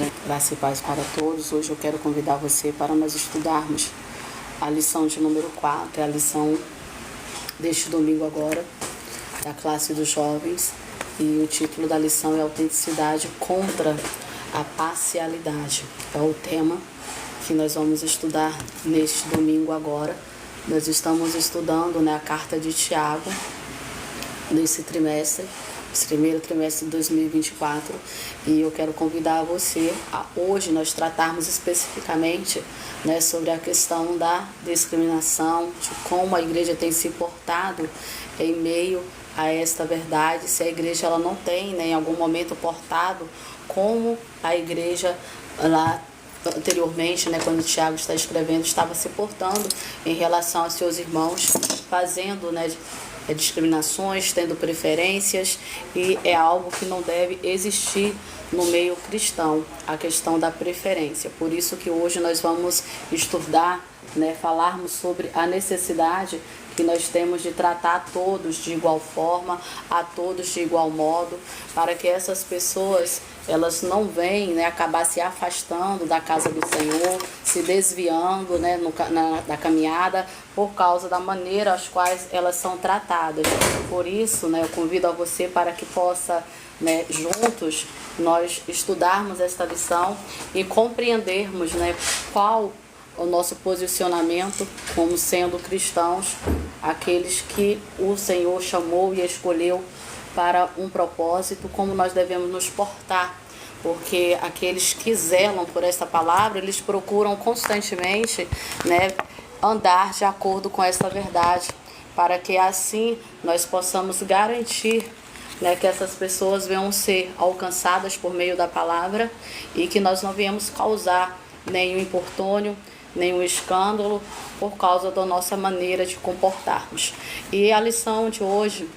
Gente, graça e paz para todos. Hoje eu quero convidar você para nós estudarmos a lição de número 4, é a lição deste domingo agora, da classe dos jovens. E o título da lição é Autenticidade contra a Parcialidade. É o tema que nós vamos estudar neste domingo agora. Nós estamos estudando a carta de Tiago nesse trimestre, esse primeiro trimestre de 2024, e eu quero convidar você a hoje nós tratarmos especificamente sobre a questão da discriminação, de como a igreja tem se portado em meio a esta verdade, se a igreja ela não tem em algum momento portado como a igreja lá anteriormente, quando Tiago está escrevendo, estava se portando em relação aos seus irmãos, fazendo discriminações, tendo preferências, e é algo que não deve existir no meio cristão, a questão da preferência. Por isso que hoje nós vamos estudar, falarmos sobre a necessidade que nós temos de tratar a todos de igual forma, a todos de igual modo, para que essas pessoas elas não venham acabar se afastando da casa do Senhor, se desviando da caminhada por causa da maneira às quais elas são tratadas. Por isso, eu convido a você para que possa, juntos, nós estudarmos esta lição e compreendermos qual o nosso posicionamento como sendo cristãos, aqueles que o Senhor chamou e escolheu para um propósito, como nós devemos nos portar, porque aqueles que zelam por esta palavra, eles procuram constantemente andar de acordo com esta verdade, para que assim nós possamos garantir que essas pessoas venham ser alcançadas por meio da palavra e que nós não venhamos causar nenhum importúnio, nenhum escândalo por causa da nossa maneira de comportarmos. E a lição de hoje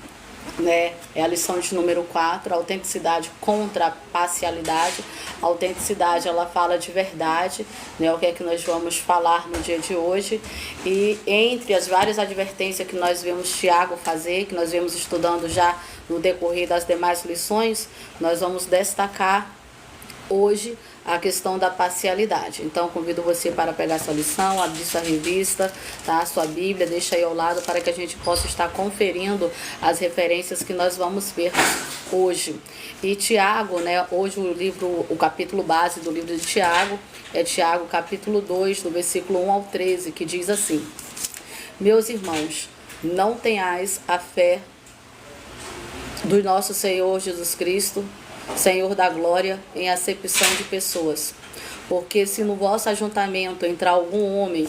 é a lição de número 4, a autenticidade contra a parcialidade. A autenticidade, ela fala de verdade, o que é que nós vamos falar no dia de hoje. E entre as várias advertências que nós vemos Tiago fazer, que nós vemos estudando já no decorrer das demais lições, nós vamos destacar hoje a questão da parcialidade. Então, convido você para pegar sua lição, abrir sua revista, sua Bíblia, deixa aí ao lado para que a gente possa estar conferindo as referências que nós vamos ver hoje. E Tiago, hoje o capítulo base do livro de Tiago é Tiago capítulo 2, do versículo 1 ao 13, que diz assim: Meus irmãos, não tenhais a fé do nosso Senhor Jesus Cristo, Senhor da glória, em acepção de pessoas. Porque se no vosso ajuntamento entrar algum homem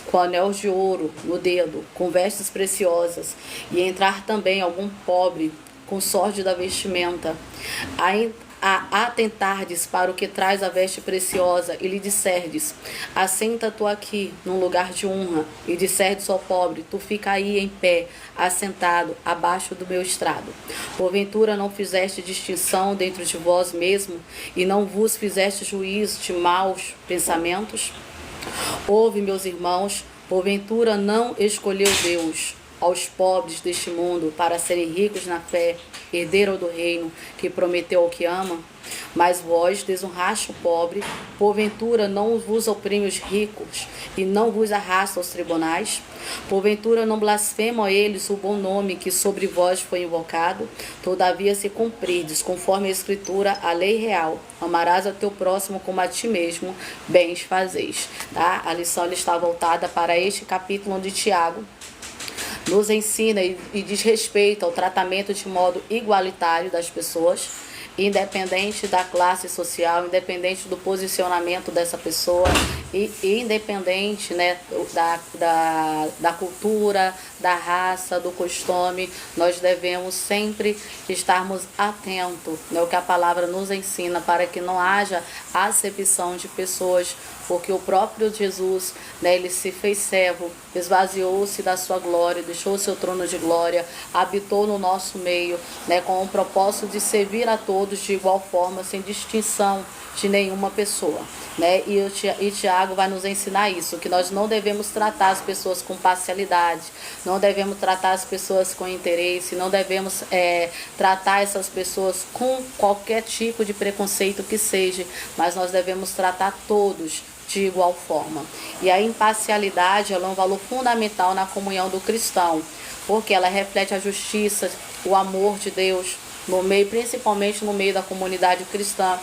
com anel de ouro no dedo, com vestes preciosas, e entrar também algum pobre com sorte da vestimenta, a atentardes para o que traz a veste preciosa, e lhe disserdes: assenta tu aqui num lugar de honra, e disserdes ao pobre: tu fica aí em pé, assentado abaixo do meu estrado. Porventura não fizeste distinção dentro de vós mesmo, e não vos fizeste juízo de maus pensamentos? Ouve, meus irmãos, porventura não escolheu Deus aos pobres deste mundo para serem ricos na fé, herdeiro do reino que prometeu ao que ama? Mas vós desonraste o pobre, porventura não vos oprime os ricos e não vos arrasta aos tribunais? Porventura não blasfemam a eles o bom nome que sobre vós foi invocado? Todavia, se cumprirdes conforme a Escritura, a lei real, amarás ao teu próximo como a ti mesmo, bens fazeis. A lição está voltada para este capítulo onde Tiago nos ensina e diz respeito ao tratamento de modo igualitário das pessoas, independente da classe social, independente do posicionamento dessa pessoa e independente da cultura, da raça, do costume. Nós devemos sempre estarmos atentos ao que a palavra nos ensina, para que não haja acepção de pessoas, porque o próprio Jesus, ele se fez servo, esvaziou-se da sua glória, deixou o seu trono de glória, habitou no nosso meio, com o propósito de servir a todos todos de igual forma, sem distinção de nenhuma pessoa, né? E Tiago vai nos ensinar isso, que nós não devemos tratar as pessoas com parcialidade, não devemos tratar as pessoas com interesse, não devemos tratar essas pessoas com qualquer tipo de preconceito que seja, mas nós devemos tratar todos de igual forma. E a imparcialidade, ela é um valor fundamental na comunhão do cristão, porque ela reflete a justiça, o amor de Deus no meio, principalmente no meio da comunidade cristã.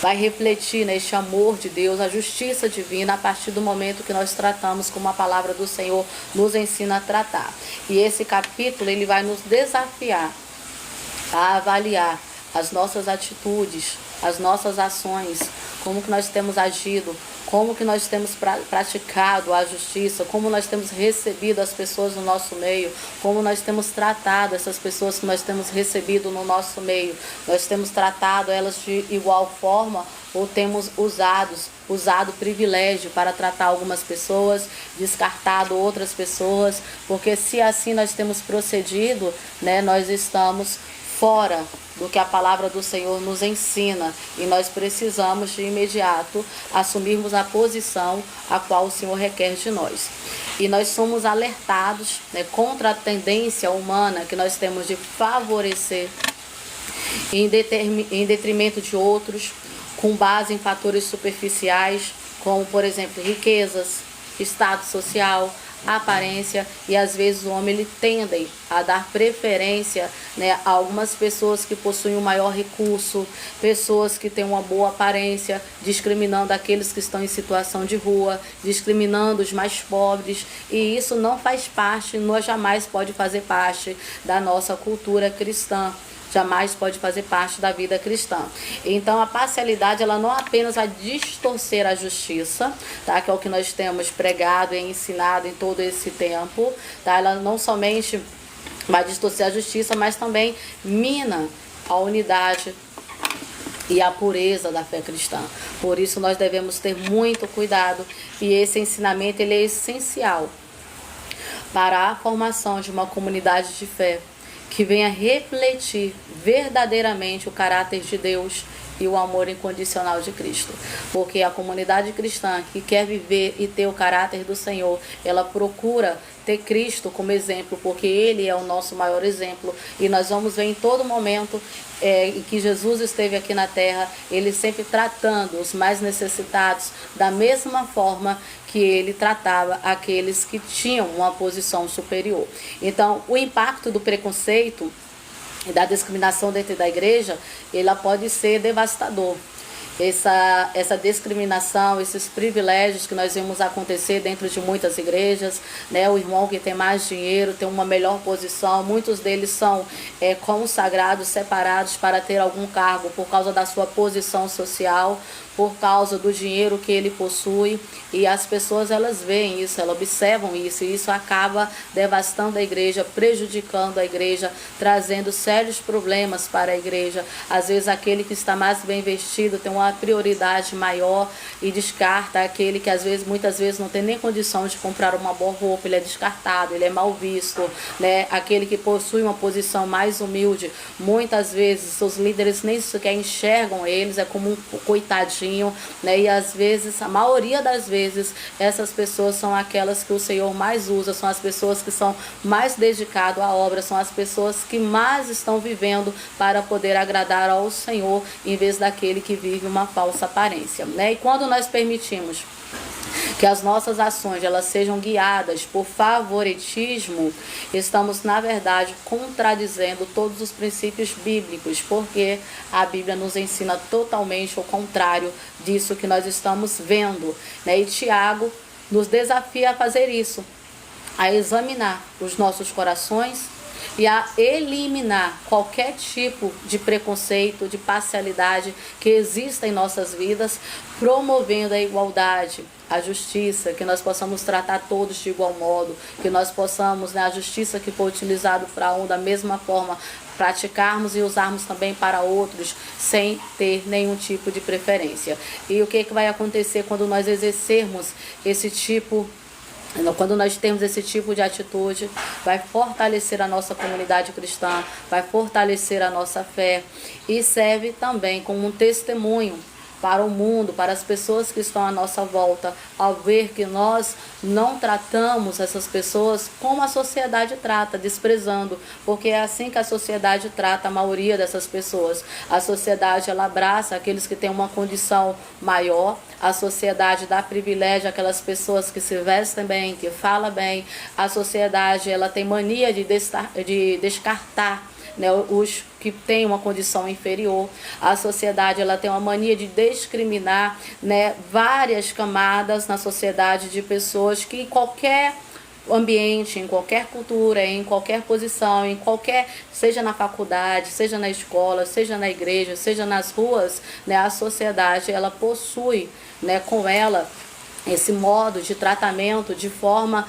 Vai refletir neste amor de Deus, a justiça divina, a partir do momento que nós tratamos como a palavra do Senhor nos ensina a tratar. E esse capítulo, ele vai nos desafiar a avaliar as nossas atitudes, as nossas ações, como que nós temos agido, como que nós temos praticado a justiça, como nós temos recebido as pessoas no nosso meio, como nós temos tratado essas pessoas que nós temos recebido no nosso meio. Nós temos tratado elas de igual forma ou temos usado privilégio para tratar algumas pessoas, descartado outras pessoas, porque se assim nós temos procedido, né, nós estamos fora do que a palavra do Senhor nos ensina, e nós precisamos de imediato assumirmos a posição a qual o Senhor requer de nós. E nós somos alertados, né, contra a tendência humana que nós temos de favorecer em detrimento de outros, com base em fatores superficiais, como por exemplo riquezas, status social, aparência, e às vezes o homem ele tende a dar preferência, né, a algumas pessoas que possuem um maior recurso, pessoas que têm uma boa aparência, discriminando aqueles que estão em situação de rua, discriminando os mais pobres, e isso não faz parte, nós jamais pode fazer parte da nossa cultura cristã. Jamais pode fazer parte da vida cristã. Então a parcialidade, ela não apenas vai distorcer a justiça, tá? Que é o que nós temos pregado e ensinado em todo esse tempo, tá? Ela não somente vai distorcer a justiça, mas também mina a unidade e a pureza da fé cristã. Por isso nós devemos ter muito cuidado, e esse ensinamento ele é essencial para a formação de uma comunidade de fé que venha refletir verdadeiramente o caráter de Deus e o amor incondicional de Cristo. Porque a comunidade cristã que quer viver e ter o caráter do Senhor, ela procura ter Cristo como exemplo, porque Ele é o nosso maior exemplo. E nós vamos ver em todo momento em que Jesus esteve aqui na terra, Ele sempre tratando os mais necessitados da mesma forma que Ele tratava aqueles que tinham uma posição superior. Então, o impacto do preconceito e da discriminação dentro da igreja, ela pode ser devastador. Essa discriminação, esses privilégios que nós vemos acontecer dentro de muitas igrejas, né? O irmão que tem mais dinheiro tem uma melhor posição, muitos deles são consagrados, separados para ter algum cargo por causa da sua posição social, por causa do dinheiro que ele possui, e as pessoas elas veem isso, elas observam isso, e isso acaba devastando a igreja, prejudicando a igreja, trazendo sérios problemas para a igreja. Às vezes aquele que está mais bem vestido tem uma prioridade maior e descarta aquele que muitas vezes não tem nem condição de comprar uma boa roupa, ele é descartado, ele é mal visto, né? Aquele que possui uma posição mais humilde, muitas vezes seus líderes nem sequer enxergam eles, é como um coitadinho, né? E às vezes, a maioria das vezes, essas pessoas são aquelas que o Senhor mais usa, são as pessoas que são mais dedicadas à obra, são as pessoas que mais estão vivendo para poder agradar ao Senhor, em vez daquele que vive uma falsa aparência, né? E quando nós permitimos que as nossas ações elas sejam guiadas por favoritismo, estamos, na verdade, contradizendo todos os princípios bíblicos, porque a Bíblia nos ensina totalmente o contrário disso que nós estamos vendo, né? E Tiago nos desafia a fazer isso, a examinar os nossos corações e a eliminar qualquer tipo de preconceito, de parcialidade que exista em nossas vidas, promovendo a igualdade, a justiça, que nós possamos tratar todos de igual modo, que nós possamos, né, a justiça que foi utilizada para um da mesma forma, praticarmos e usarmos também para outros, sem ter nenhum tipo de preferência. E o que vai acontecer quando nós exercermos esse tipo Quando nós temos esse tipo de atitude, vai fortalecer a nossa comunidade cristã, vai fortalecer a nossa fé e serve também como um testemunho para o mundo, para as pessoas que estão à nossa volta, ao ver que nós não tratamos essas pessoas como a sociedade trata, desprezando, porque é assim que a sociedade trata a maioria dessas pessoas. A sociedade, ela abraça aqueles que têm uma condição maior, a sociedade dá privilégio àquelas pessoas que se vestem bem, que falam bem, a sociedade, ela tem mania de descartar, né, os que têm uma condição inferior. A sociedade, ela tem uma mania de discriminar, né, várias camadas na sociedade de pessoas que em qualquer ambiente, em qualquer cultura, em qualquer posição, em qualquer, seja na faculdade, seja na escola, seja na igreja, seja nas ruas, né, a sociedade, ela possui, né, com ela esse modo de tratamento de forma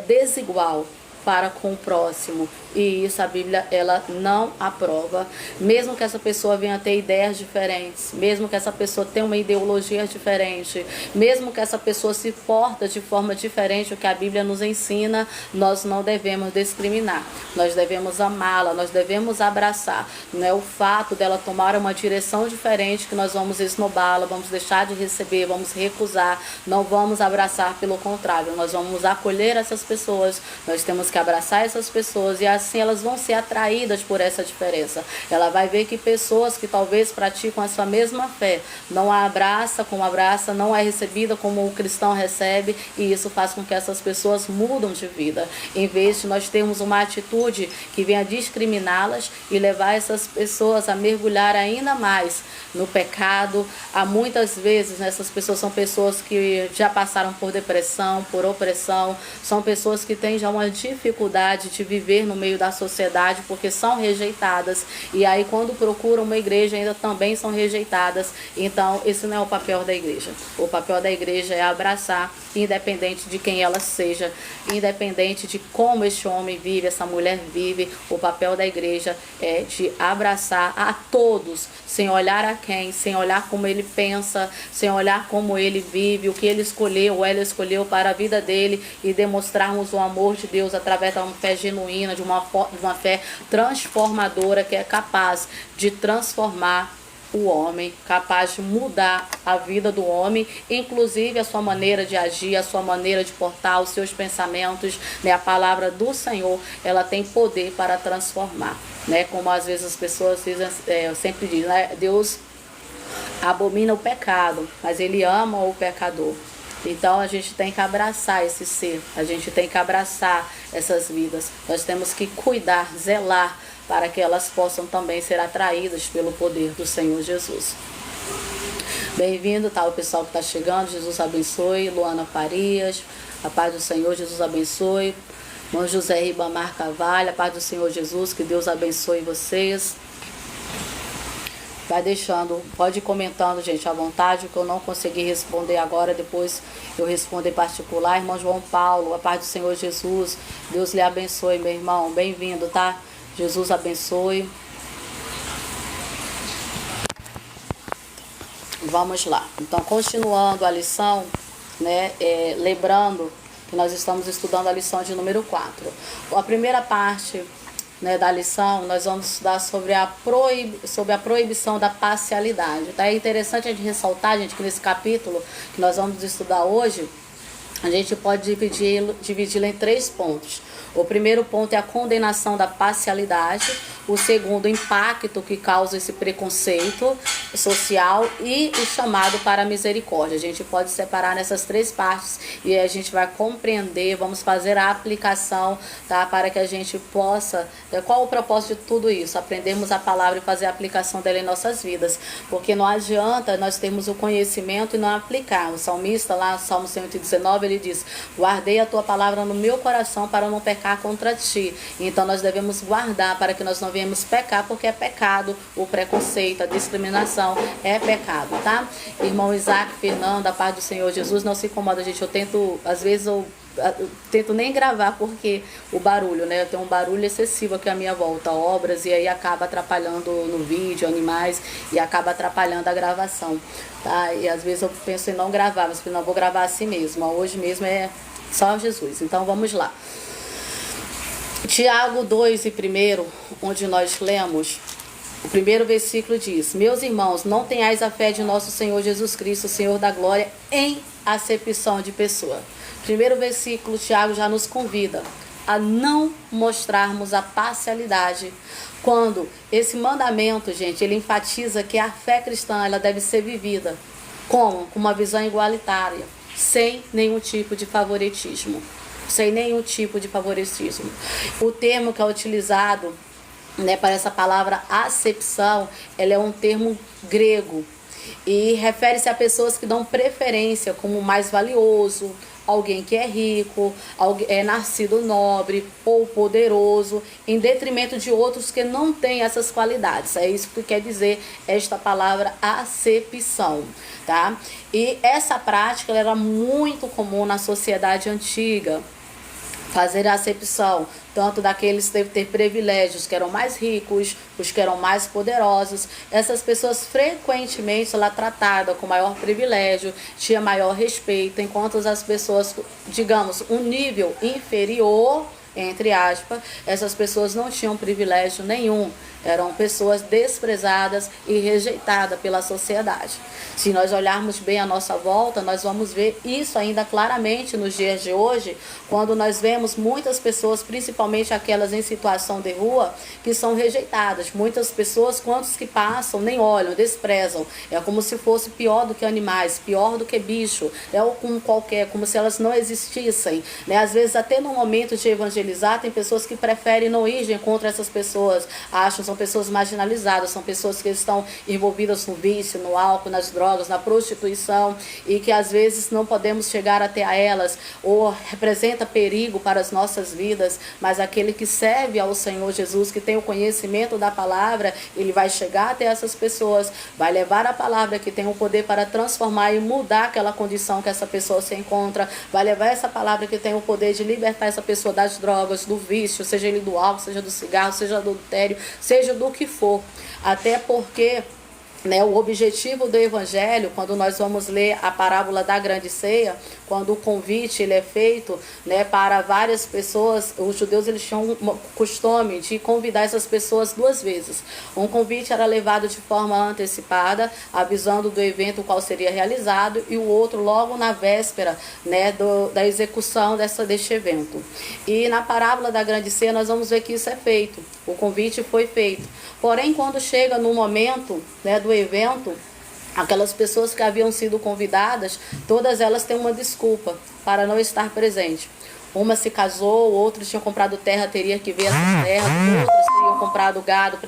desigual para com o próximo, e isso a Bíblia, ela não aprova. Mesmo que essa pessoa venha ter ideias diferentes, mesmo que essa pessoa tenha uma ideologia diferente, mesmo que essa pessoa se porta de forma diferente, o que a Bíblia nos ensina, nós não devemos discriminar, nós devemos amá-la, nós devemos abraçar. Não é o fato dela tomar uma direção diferente que nós vamos esnobá-la, vamos deixar de receber, vamos recusar, não vamos abraçar, pelo contrário, nós vamos acolher essas pessoas, nós temos que abraçar essas pessoas, e assim elas vão ser atraídas por essa diferença. Ela vai ver que pessoas que talvez praticam a sua mesma fé não a abraça como abraça, não é recebida como o cristão recebe, e isso faz com que essas pessoas mudam de vida. Em vez de nós termos uma atitude que venha discriminá-las e levar essas pessoas a mergulhar ainda mais no pecado. Há muitas vezes, né, essas pessoas são pessoas que já passaram por depressão, por opressão, são pessoas que têm já uma dificuldade de viver no meio da sociedade porque são rejeitadas, e aí quando procuram uma igreja ainda também são rejeitadas. Então esse não é o papel da igreja. O papel da igreja é abraçar, independente de quem ela seja, independente de como este homem vive, essa mulher vive. O papel da igreja é de abraçar a todos, sem olhar a quem, sem olhar como ele pensa, sem olhar como ele vive, o que ele escolheu ou ela escolheu para a vida dele, e demonstrarmos o amor de Deus através de uma fé genuína, de uma fé transformadora, que é capaz de transformar o homem, capaz de mudar a vida do homem, inclusive a sua maneira de agir, a sua maneira de portar, os seus pensamentos, né? A palavra do Senhor, ela tem poder para transformar, né? Como às vezes as pessoas dizem, eu sempre digo, né? Deus abomina o pecado, mas ele ama o pecador. Então a gente tem que abraçar esse ser, a gente tem que abraçar essas vidas, nós temos que cuidar, zelar, para que elas possam também ser atraídas pelo poder do Senhor Jesus. Bem-vindo, tá, o pessoal que está chegando, Jesus abençoe. Luana Farias, a paz do Senhor, Jesus abençoe. Irmão José Ribamar Carvalho, a paz do Senhor Jesus, que Deus abençoe vocês. Vai deixando, pode ir comentando, gente, à vontade, o que eu não consegui responder agora, depois eu respondo em particular. Irmão João Paulo, a paz do Senhor Jesus, Deus lhe abençoe, meu irmão, bem-vindo, tá? Jesus abençoe. Vamos lá. Então, continuando a lição, né, lembrando que nós estamos estudando a lição de número 4. A primeira parte, né, da lição, nós vamos estudar sobre a proibição da parcialidade. Tá? É interessante a gente ressaltar, gente, que nesse capítulo que nós vamos estudar hoje, a gente pode dividi-lo em 3 pontos. O primeiro ponto é a condenação da parcialidade, o segundo, o impacto que causa esse preconceito social, e o chamado para a misericórdia. A gente pode separar nessas 3 partes e a gente vai compreender, vamos fazer a aplicação, tá? Para que a gente possa, qual o propósito de tudo isso? Aprendermos a palavra e fazer a aplicação dela em nossas vidas, porque não adianta nós termos o conhecimento e não aplicar. O salmista lá, Salmo 119, ele diz: guardei a tua palavra no meu coração para não pecar contra ti. Então nós devemos guardar para que nós não venhamos pecar, porque é pecado o preconceito, a discriminação é pecado, tá? Irmão Isaac Fernando, a paz do Senhor Jesus, não se incomoda, gente, eu tento, às vezes eu tento nem gravar porque o barulho, né? Eu tenho um barulho excessivo aqui à minha volta, obras, e aí acaba atrapalhando no vídeo, animais, e acaba atrapalhando a gravação, tá? E às vezes eu penso em não gravar, mas não vou gravar assim mesmo. Hoje mesmo Só Jesus. Então vamos lá. Tiago 2 e 1, onde nós lemos, o primeiro versículo diz: Meus irmãos, não tenhais a fé de nosso Senhor Jesus Cristo, Senhor da glória, em acepção de pessoa. Primeiro versículo, Tiago já nos convida a não mostrarmos a parcialidade. Quando esse mandamento, gente, ele enfatiza que a fé cristã, ela deve ser vivida como? Com uma visão igualitária, sem nenhum tipo de favoritismo. Sem nenhum tipo de favoritismo. O termo que é utilizado, né, para essa palavra acepção, ela é um termo grego e refere-se a pessoas que dão preferência como mais valioso, alguém que é rico, é nascido nobre ou poderoso, em detrimento de outros que não têm essas qualidades. É isso que quer dizer esta palavra acepção, tá? E essa prática era muito comum na sociedade antiga, fazer a acepção tanto daqueles que devem ter privilégios, que eram mais ricos, os que eram mais poderosos. Essas pessoas frequentemente ela tratada com maior privilégio, tinha maior respeito, enquanto as pessoas, digamos, um nível inferior, entre aspas, essas pessoas não tinham privilégio nenhum, eram pessoas desprezadas e rejeitadas pela sociedade. Se nós olharmos bem à nossa volta, nós vamos ver isso ainda claramente nos dias de hoje, quando nós vemos muitas pessoas, principalmente aquelas em situação de rua, que são rejeitadas. Muitas pessoas, quantos que passam, nem olham, desprezam. É como se fosse pior do que animais, pior do que bicho, é como qualquer, como se elas não existissem, né? Às vezes até no momento de evangelizar, tem pessoas que preferem não ir de encontro a essas pessoas, acham, são pessoas marginalizadas, são pessoas que estão envolvidas no vício, no álcool, nas drogas, na prostituição, e que às vezes não podemos chegar até a elas, ou representa perigo para as nossas vidas, mas aquele que serve ao Senhor Jesus, que tem o conhecimento da palavra, ele vai chegar até essas pessoas, vai levar a palavra que tem o poder para transformar e mudar aquela condição que essa pessoa se encontra, vai levar essa palavra que tem o poder de libertar essa pessoa das drogas, do vício, seja ele do álcool, seja do cigarro, seja do adultério, seja do que for. Até porque, né, o objetivo do evangelho, quando nós vamos ler a parábola da grande ceia, quando o convite ele é feito, né, para várias pessoas, os judeus eles tinham um costume de convidar essas pessoas 2 vezes. Um convite era levado de forma antecipada, avisando do evento qual seria realizado, e o outro logo na véspera, né, da execução deste evento. E na parábola da grande ceia nós vamos ver que isso é feito, o convite foi feito. Porém, quando chega no momento, né, do evento, aquelas pessoas que haviam sido convidadas, todas elas têm uma desculpa para não estar presente. Uma se casou, outros tinham comprado terra, teria que ver essa terra, outros tinham comprado gado,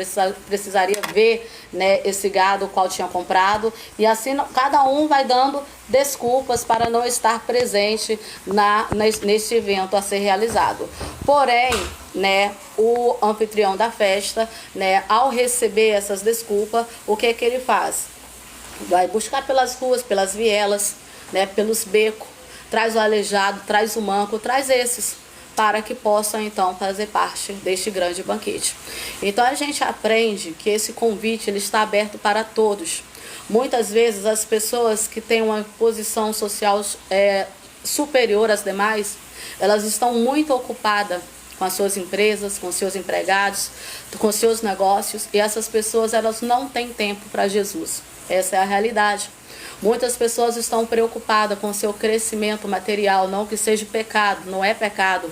precisaria ver, né, esse gado qual tinha comprado, e assim cada um vai dando desculpas para não estar presente neste evento a ser realizado. Porém, né, o anfitrião da festa, né, ao receber essas desculpas, o que é que ele faz? Vai buscar pelas ruas, pelas vielas, né, pelos becos, traz o aleijado, traz o manco, traz esses, para que possam então fazer parte deste grande banquete. Então a gente aprende que esse convite ele está aberto para todos. Muitas vezes as pessoas que têm uma posição social superior às demais, elas estão muito ocupadas com as suas empresas, com seus empregados, com seus negócios, e essas pessoas elas não têm tempo para Jesus. Essa é a realidade. Muitas pessoas estão preocupadas com o seu crescimento material, não que seja pecado, não é pecado.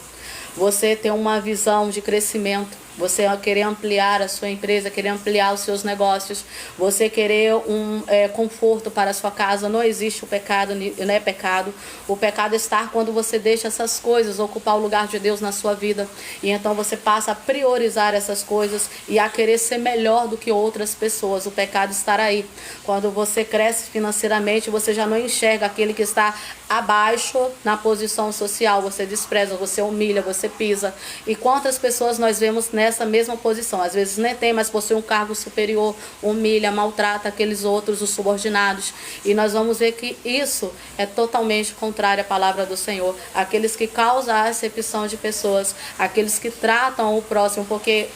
Você ter uma visão de crescimento, você querer ampliar a sua empresa, querer ampliar os seus negócios, você querer um conforto para a sua casa, não existe o pecado, não é pecado. O pecado está quando você deixa essas coisas ocupar o lugar de Deus na sua vida, e então você passa a priorizar essas coisas e a querer ser melhor do que outras pessoas. O pecado está aí. Quando você cresce financeiramente, você já não enxerga aquele que está abaixo na posição social, você despreza, você humilha, você pisa. E quantas pessoas nós vemos nessa mesma posição? Às vezes nem tem, mas possui um cargo superior, humilha, maltrata aqueles outros, os subordinados. E nós vamos ver que isso é totalmente contrário à palavra do Senhor. Aqueles que causam a acepção de pessoas, aqueles que tratam o próximo, porque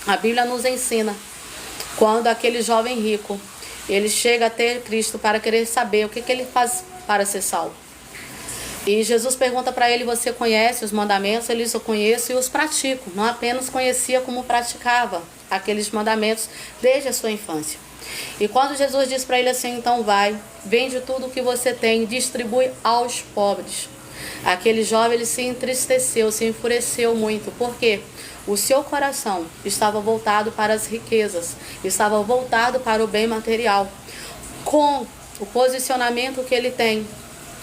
a Bíblia nos ensina, quando aquele jovem rico, ele chega a ter Cristo para querer saber o que ele faz para ser salvo. E Jesus pergunta para ele: você conhece os mandamentos? Ele diz: eu conheço e os pratico. Não apenas conhecia, como praticava aqueles mandamentos desde a sua infância. E quando Jesus diz para ele assim: então vai, vende tudo o que você tem, distribui aos pobres. Aquele jovem, ele se entristeceu, se enfureceu muito. Por quê? O seu coração estava voltado para as riquezas, estava voltado para o bem material. Com o posicionamento que ele tem,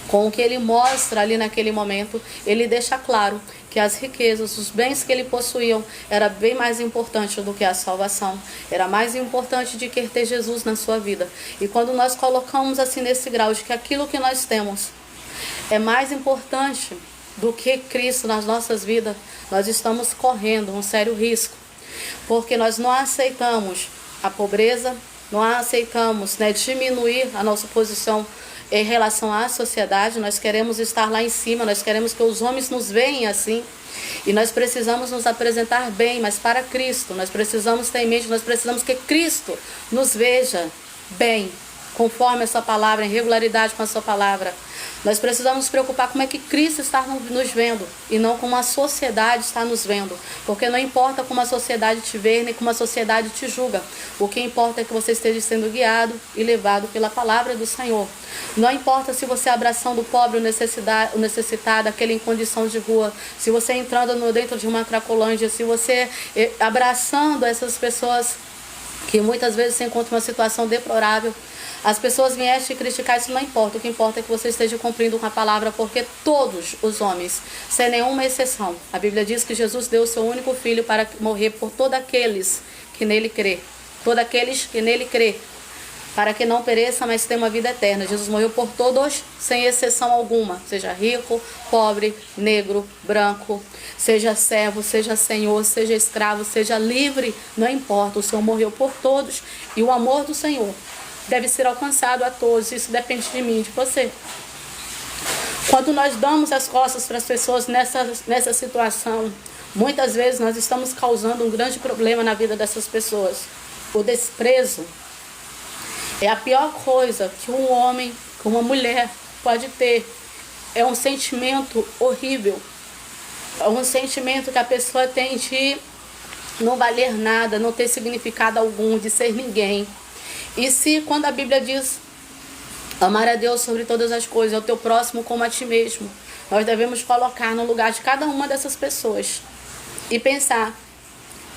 com o que ele mostra ali naquele momento, ele deixa claro que as riquezas, os bens que ele possuía, era bem mais importante do que a salvação. Era mais importante de que ter Jesus na sua vida. E quando nós colocamos assim nesse grau de que aquilo que nós temos é mais importante do que Cristo nas nossas vidas, nós estamos correndo um sério risco. Porque nós não aceitamos a pobreza, não aceitamos, diminuir a nossa posição em relação à sociedade. Nós queremos estar lá em cima, nós queremos que os homens nos vejam assim. E nós precisamos nos apresentar bem, mas para Cristo. Nós precisamos ter em mente, nós precisamos que Cristo nos veja bem, conforme a sua palavra, em regularidade com a sua palavra. Nós precisamos nos preocupar como é que Cristo está nos vendo e não como a sociedade está nos vendo. Porque não importa como a sociedade te vê, nem como a sociedade te julga. O que importa é que você esteja sendo guiado e levado pela palavra do Senhor. Não importa se você é abraçando o pobre, o necessitado, aquele em condição de rua, se você entrando dentro de uma cracolândia, se você abraçando essas pessoas que muitas vezes se encontram em uma situação deplorável. As pessoas vêm te criticar, isso não importa. O que importa é que você esteja cumprindo com a palavra, porque todos os homens, sem nenhuma exceção, a Bíblia diz que Jesus deu o seu único filho para morrer por todos aqueles que nele crê. Todos aqueles que nele crê, para que não pereça, mas tenha uma vida eterna. Jesus morreu por todos, sem exceção alguma, seja rico, pobre, negro, branco, seja servo, seja senhor, seja escravo, seja livre, não importa. O Senhor morreu por todos e o amor do Senhor deve ser alcançado a todos. Isso depende de mim, de você. Quando nós damos as costas para as pessoas nessa situação, muitas vezes nós estamos causando um grande problema na vida dessas pessoas. O desprezo é a pior coisa que um homem, que uma mulher pode ter. É um sentimento horrível. É um sentimento que a pessoa tem de não valer nada, não ter significado algum, de ser ninguém. E se quando a Bíblia diz amar a Deus sobre todas as coisas, ao teu próximo como a ti mesmo, nós devemos colocar no lugar de cada uma dessas pessoas e pensar: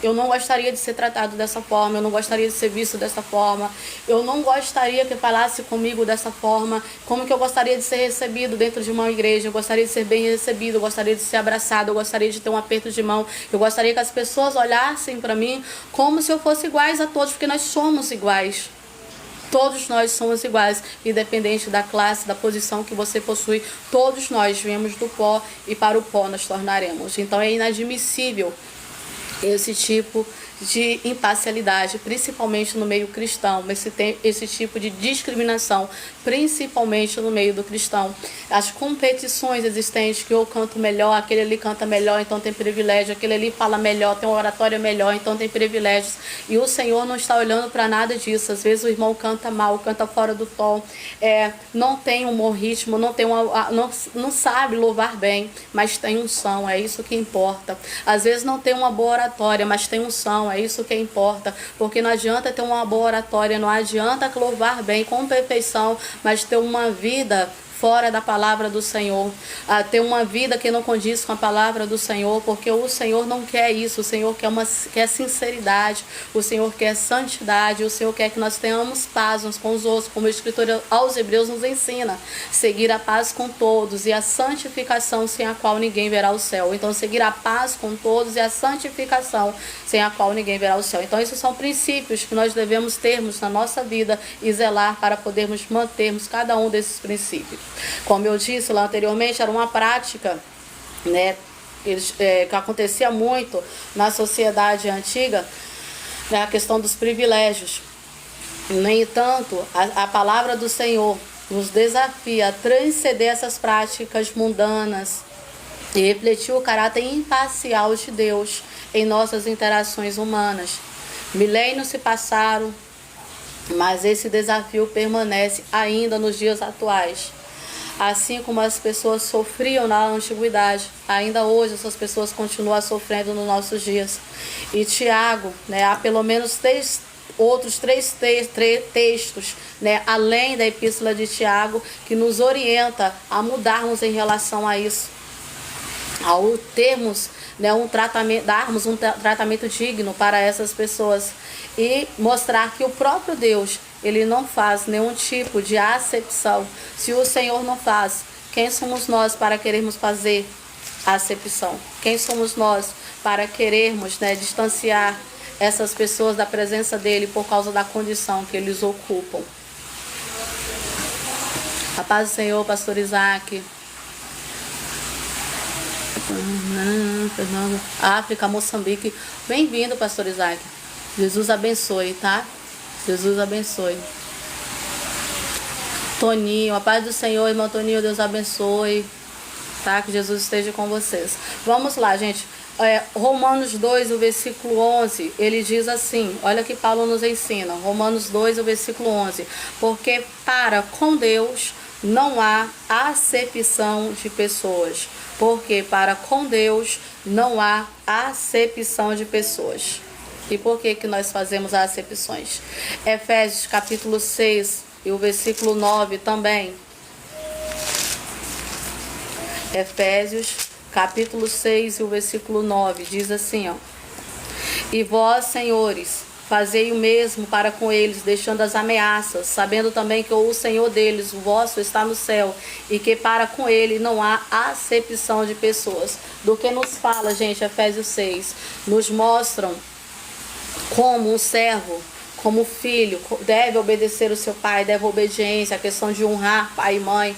eu não gostaria de ser tratado dessa forma, eu não gostaria de ser visto dessa forma, eu não gostaria que falasse comigo dessa forma, como que eu gostaria de ser recebido dentro de uma igreja, eu gostaria de ser bem recebido, eu gostaria de ser abraçado, eu gostaria de ter um aperto de mão, eu gostaria que as pessoas olhassem para mim como se eu fosse iguais a todos, porque nós somos iguais. Todos nós somos iguais, independente da classe, da posição que você possui. Todos nós viemos do pó e para o pó nós tornaremos. Então é inadmissível esse tipo de imparcialidade, principalmente no meio cristão, esse tipo de discriminação, principalmente no meio do cristão. As competições existentes, que eu canto melhor, aquele ali canta melhor, então tem privilégio, aquele ali fala melhor, tem uma oratória melhor, então tem privilégios. E o Senhor não está olhando para nada disso. Às vezes o irmão canta mal, canta fora do tom, não tem um bom ritmo, não sabe louvar bem, mas tem unção, é isso que importa. Às vezes não tem uma boa oratória, mas tem unção, é isso que importa, porque não adianta ter uma boa oratória, não adianta louvar bem com perfeição, mas ter uma vida fora da palavra do Senhor, ter uma vida que não condiz com a palavra do Senhor, porque o Senhor não quer isso. O Senhor quer sinceridade, o Senhor quer santidade, o Senhor quer que nós tenhamos paz uns com os outros, como a Escritura aos Hebreus nos ensina: seguir a paz com todos e a santificação, sem a qual ninguém verá o céu. Então, seguir a paz com todos e a santificação, sem a qual ninguém verá o céu. Então, esses são princípios que nós devemos termos na nossa vida e zelar para podermos mantermos cada um desses princípios. Como eu disse lá anteriormente, era uma prática, que acontecia muito na sociedade antiga, a questão dos privilégios. No entanto, a palavra do Senhor nos desafia a transcender essas práticas mundanas e refletir o caráter imparcial de Deus em nossas interações humanas. Milênios se passaram, mas esse desafio permanece ainda nos dias atuais. Assim como as pessoas sofriam na antiguidade, ainda hoje essas pessoas continuam sofrendo nos nossos dias. E Tiago, né, há pelo menos outros três textos, né, além da epístola de Tiago, que nos orienta a mudarmos em relação a isso, ao termos, né, darmos um tratamento digno para essas pessoas e mostrar que o próprio Deus, ele não faz nenhum tipo de acepção. Se o Senhor não faz, quem somos nós para querermos fazer acepção? Quem somos nós para querermos, né, distanciar essas pessoas da presença dele por causa da condição que eles ocupam? A paz do Senhor, pastor Isaac. África, Moçambique. Bem-vindo, pastor Isaac. Jesus abençoe, tá? Jesus abençoe. Toninho, a paz do Senhor, irmão Toninho, Deus abençoe, tá? Que Jesus esteja com vocês. Vamos lá, gente. Romanos 2, o versículo 11, ele diz assim, olha que Paulo nos ensina. Romanos 2, o versículo 11. Porque para com Deus não há acepção de pessoas. Porque para com Deus não há acepção de pessoas. E por que nós fazemos as acepções? Efésios capítulo 6 e o versículo 9 também. Efésios capítulo 6 e o versículo 9 diz assim, ó. E vós, senhores, fazei o mesmo para com eles, deixando as ameaças, sabendo também que o Senhor deles, o vosso, está no céu, e que para com ele não há acepção de pessoas. Do que nos fala, gente, Efésios 6? Nos mostram como um servo, como filho, deve obedecer o seu pai, deve obediência, a questão de honrar pai e mãe.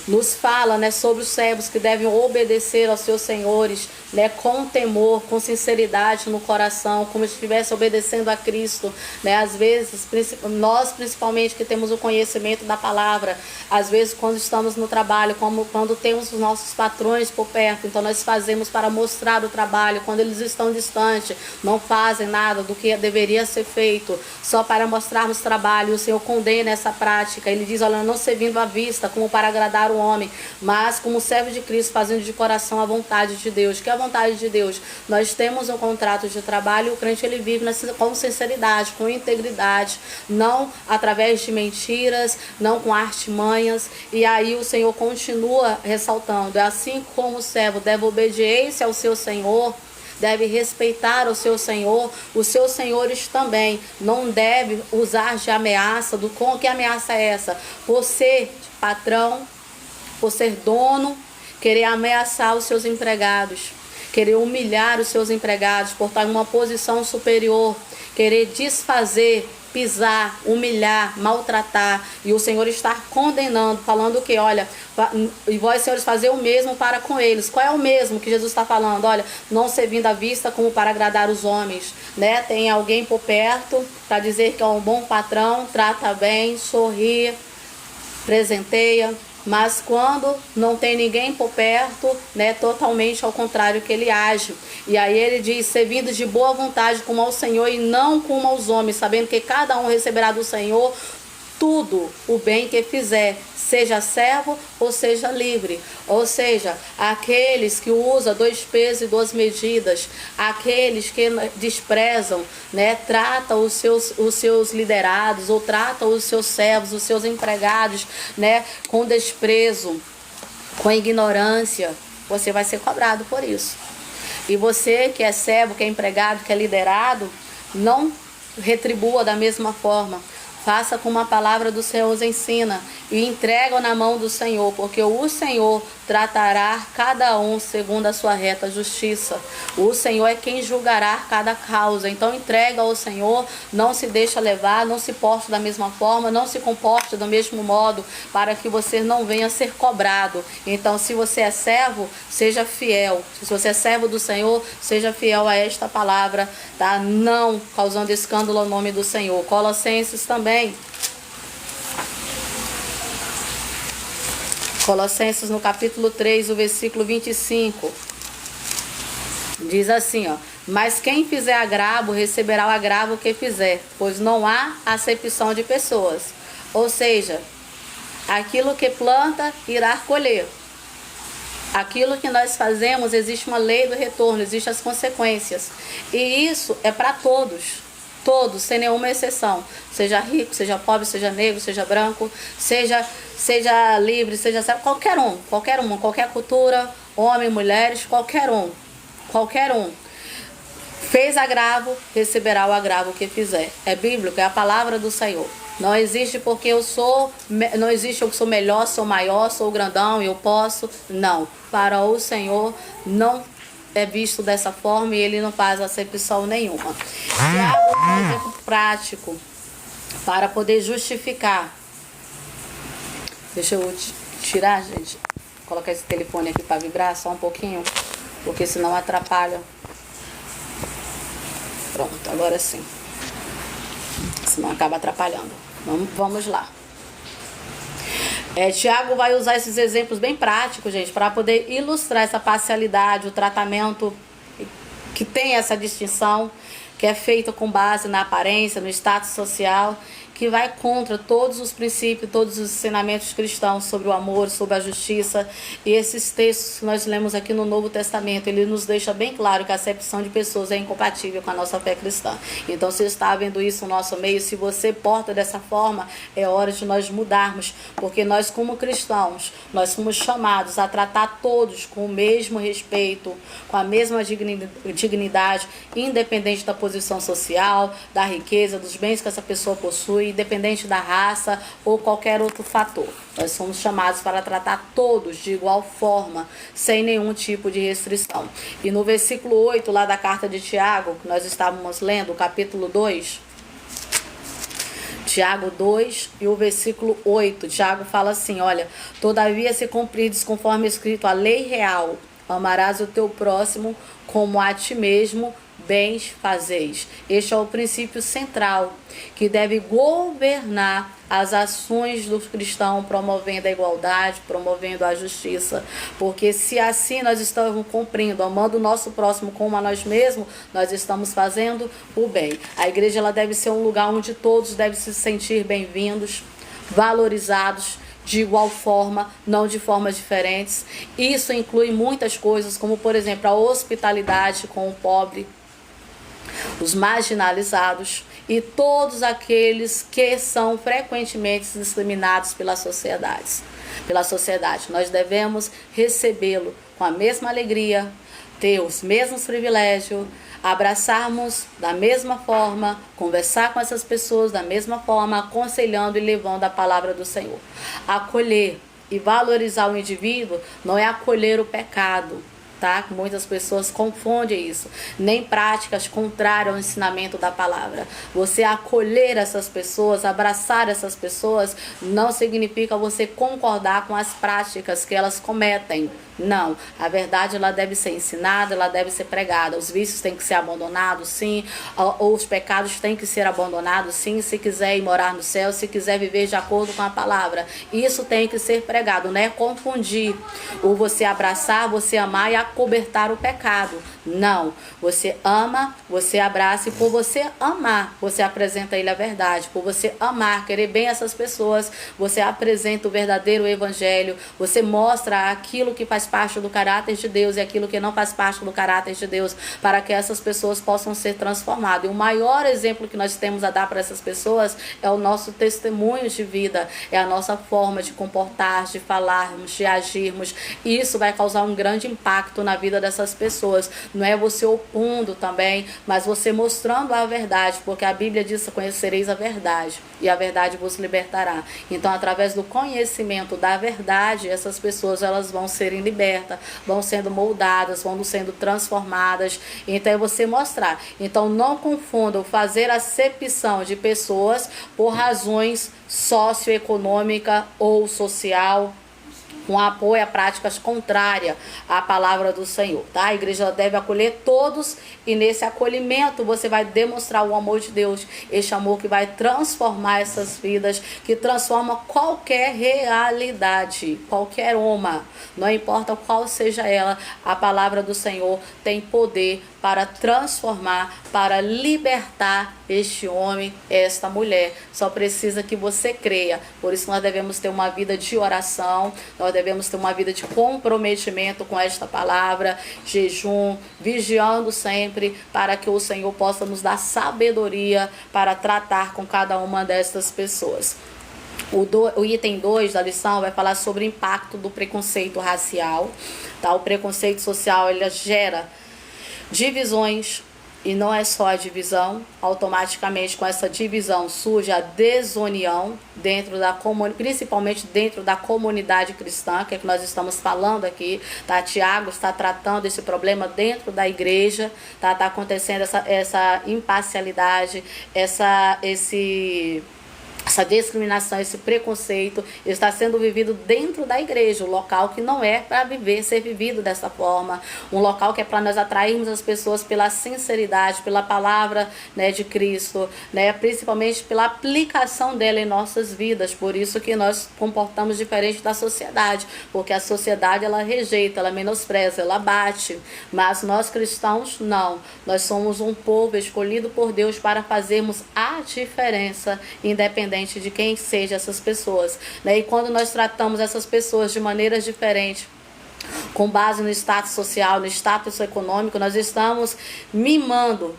Nos fala, né, sobre os servos que devem obedecer aos seus senhores, né, com temor, com sinceridade no coração, como se estivesse obedecendo a Cristo, né? Às vezes, nós principalmente que temos o conhecimento da palavra, às vezes quando estamos no trabalho, quando temos os nossos patrões por perto, então nós fazemos para mostrar o trabalho, quando eles estão distantes, não fazem nada do que deveria ser feito, só para mostrarmos trabalho. O Senhor condena essa prática. Ele diz, olha, não servindo à vista como para agradar o homem, mas como servo de Cristo, fazendo de coração a vontade de Deus. Que é a vontade de Deus? Nós temos um contrato de trabalho e o crente ele vive com sinceridade, com integridade, não através de mentiras, não com artimanhas. E aí o Senhor continua ressaltando, é assim como o servo deve obediência ao seu Senhor, deve respeitar o seu Senhor, os seus senhores também não devem usar de ameaça. Que ameaça é essa? Por ser patrão, por ser dono, querer ameaçar os seus empregados, querer humilhar os seus empregados, por estar em uma posição superior, querer desfazer, pisar, humilhar, maltratar. E o Senhor está condenando, falando que, olha, e vós, senhores, fazer o mesmo para com eles. Qual é o mesmo que Jesus está falando? Olha, não servindo à vista como para agradar os homens, né? Tem alguém por perto para dizer que é um bom patrão, trata bem, sorri, presenteia. Mas quando não tem ninguém por perto, né, totalmente ao contrário que ele age. E aí ele diz, servindo de boa vontade como ao Senhor e não como aos homens, sabendo que cada um receberá do Senhor tudo o bem que fizer, seja servo ou seja livre. Ou seja, aqueles que usam 2 pesos e 2 medidas, aqueles que desprezam, né, tratam os seus liderados, ou tratam os seus servos, os seus empregados, né, com desprezo, com ignorância, você vai ser cobrado por isso. E você que é servo, que é empregado, que é liderado, não retribua da mesma forma. Faça como a palavra do Senhor os ensina e entrega na mão do Senhor, porque o Senhor tratará cada um segundo a sua reta justiça. O Senhor é quem julgará cada causa. Então entrega ao Senhor, não se deixa levar, não se porte da mesma forma, não se comporte do mesmo modo, para que você não venha a ser cobrado. Então, se você é servo, seja fiel. Se você é servo do Senhor, seja fiel a esta palavra, tá? Não causando escândalo ao nome do Senhor. Colossenses também. Colossenses no capítulo 3, o versículo 25. Diz assim, ó. Mas quem fizer agravo, receberá o agravo que fizer, pois não há acepção de pessoas. Ou seja, Aquilo que planta, irá colher. Aquilo que nós fazemos, existe uma lei do retorno, existem as consequências. E isso é para todos. Todos, sem nenhuma exceção. Seja rico, seja pobre, seja negro, seja branco, seja livre, seja qualquer um, qualquer cultura, homem, mulheres, qualquer um. Fez agravo, receberá o agravo que fizer. É bíblico, é a palavra do Senhor. Não existe porque não existe eu sou melhor, sou maior, sou grandão, eu posso. Não. Para o Senhor não é visto dessa forma e ele não faz acepção nenhuma. Tiago, um exemplo prático para poder justificar. Deixa eu tirar, gente. Colocar esse telefone aqui para vibrar só um pouquinho, porque senão atrapalha. Pronto, agora sim. Senão acaba atrapalhando. Vamos lá. Tiago vai usar esses exemplos bem práticos, gente, para poder ilustrar essa parcialidade, o tratamento que tem essa distinção, que é feito com base na aparência, no status social, que vai contra todos os princípios, todos os ensinamentos cristãos sobre o amor, sobre a justiça. E esses textos que nós lemos aqui no Novo Testamento, ele nos deixa bem claro que a acepção de pessoas é incompatível com a nossa fé cristã. Então, se está vendo isso no nosso meio, se você porta dessa forma, é hora de nós mudarmos, porque nós, como cristãos, nós somos chamados a tratar todos com o mesmo respeito, com a mesma dignidade, independente da posição social, da riqueza, dos bens que essa pessoa possui, independente da raça ou qualquer outro fator. Nós somos chamados para tratar todos de igual forma, sem nenhum tipo de restrição. E no versículo 8 lá da carta de Tiago, que nós estávamos lendo, capítulo 2, Tiago 2 e o versículo 8, Tiago fala assim, olha, todavia se cumprides conforme escrito a lei real, amarás o teu próximo como a ti mesmo, bens fazeis. Este é o princípio central que deve governar as ações do cristão, promovendo a igualdade, promovendo a justiça, porque se assim nós estamos cumprindo, amando o nosso próximo como a nós mesmos, nós estamos fazendo o bem. A igreja ela deve ser um lugar onde todos devem se sentir bem-vindos, valorizados, de igual forma, não de formas diferentes. Isso inclui muitas coisas, como por exemplo a hospitalidade com o pobre, os marginalizados e todos aqueles que são frequentemente discriminados pela sociedade. Nós devemos recebê-lo com a mesma alegria, ter os mesmos privilégios, abraçarmos da mesma forma, conversar com essas pessoas da mesma forma, aconselhando e levando a palavra do Senhor. Acolher e valorizar o indivíduo não é acolher o pecado, tá? Muitas pessoas confundem isso. Nem práticas contrárias ao ensinamento da palavra. Você acolher essas pessoas, abraçar essas pessoas, não significa você concordar com as práticas que elas cometem. Não, a verdade ela deve ser ensinada, ela deve ser pregada. Os vícios têm que ser abandonados, sim. Ou os pecados têm que ser abandonados, sim. Se quiser ir morar no céu, se quiser viver de acordo com a palavra, isso tem que ser pregado. Não é confundir o você abraçar, você amar e acobertar o pecado. Não, você ama, você abraça e por você amar, você apresenta a ele a verdade. Por você amar, querer bem essas pessoas, você apresenta o verdadeiro evangelho. Você mostra aquilo que faz parte do caráter de Deus e aquilo que não faz parte do caráter de Deus, para que essas pessoas possam ser transformadas. E o maior exemplo que nós temos a dar para essas pessoas é o nosso testemunho de vida, é a nossa forma de comportar, de falarmos, de agirmos. E isso vai causar um grande impacto na vida dessas pessoas. Não é você opondo também, mas você mostrando a verdade, porque a Bíblia diz: conhecereis a verdade e a verdade vos libertará. Então, através do conhecimento da verdade, essas pessoas elas vão serem libertas, vão sendo moldadas, vão sendo transformadas. Então, é você mostrar. Então, não confundam fazer acepção de pessoas por razões socioeconômica ou social, com apoio a práticas contrárias à palavra do Senhor, tá? A igreja deve acolher todos e nesse acolhimento você vai demonstrar o amor de Deus, este amor que vai transformar essas vidas, que transforma qualquer realidade, qualquer uma, não importa qual seja ela, a palavra do Senhor tem poder para transformar, para libertar este homem, esta mulher. Só precisa que você creia. Por isso nós devemos ter uma vida de oração, nós devemos ter uma vida de comprometimento com esta palavra, jejum, vigiando sempre, para que o Senhor possa nos dar sabedoria para tratar com cada uma destas pessoas. O item 2 da lição vai falar sobre o impacto do preconceito racial. Tá? O preconceito social, ele gera divisões, e não é só a divisão. Automaticamente, com essa divisão, surge a desunião dentro da principalmente dentro da comunidade cristã, que é que nós estamos falando aqui. Tá? Tiago está tratando esse problema dentro da igreja. Tá acontecendo essa imparcialidade, essa discriminação, esse preconceito está sendo vivido dentro da igreja, um local que não é para ser vivido dessa forma, um local que é para nós atrairmos as pessoas pela sinceridade, pela palavra, né, de Cristo, né, principalmente pela aplicação dela em nossas vidas. Por isso que nós comportamos diferente da sociedade, porque a sociedade ela rejeita, ela menospreza, ela bate, mas nós cristãos não, nós somos um povo escolhido por Deus para fazermos a diferença, independente de quem sejam essas pessoas, né? E quando nós tratamos essas pessoas de maneiras diferentes, com base no status social, no status econômico, nós estamos minando,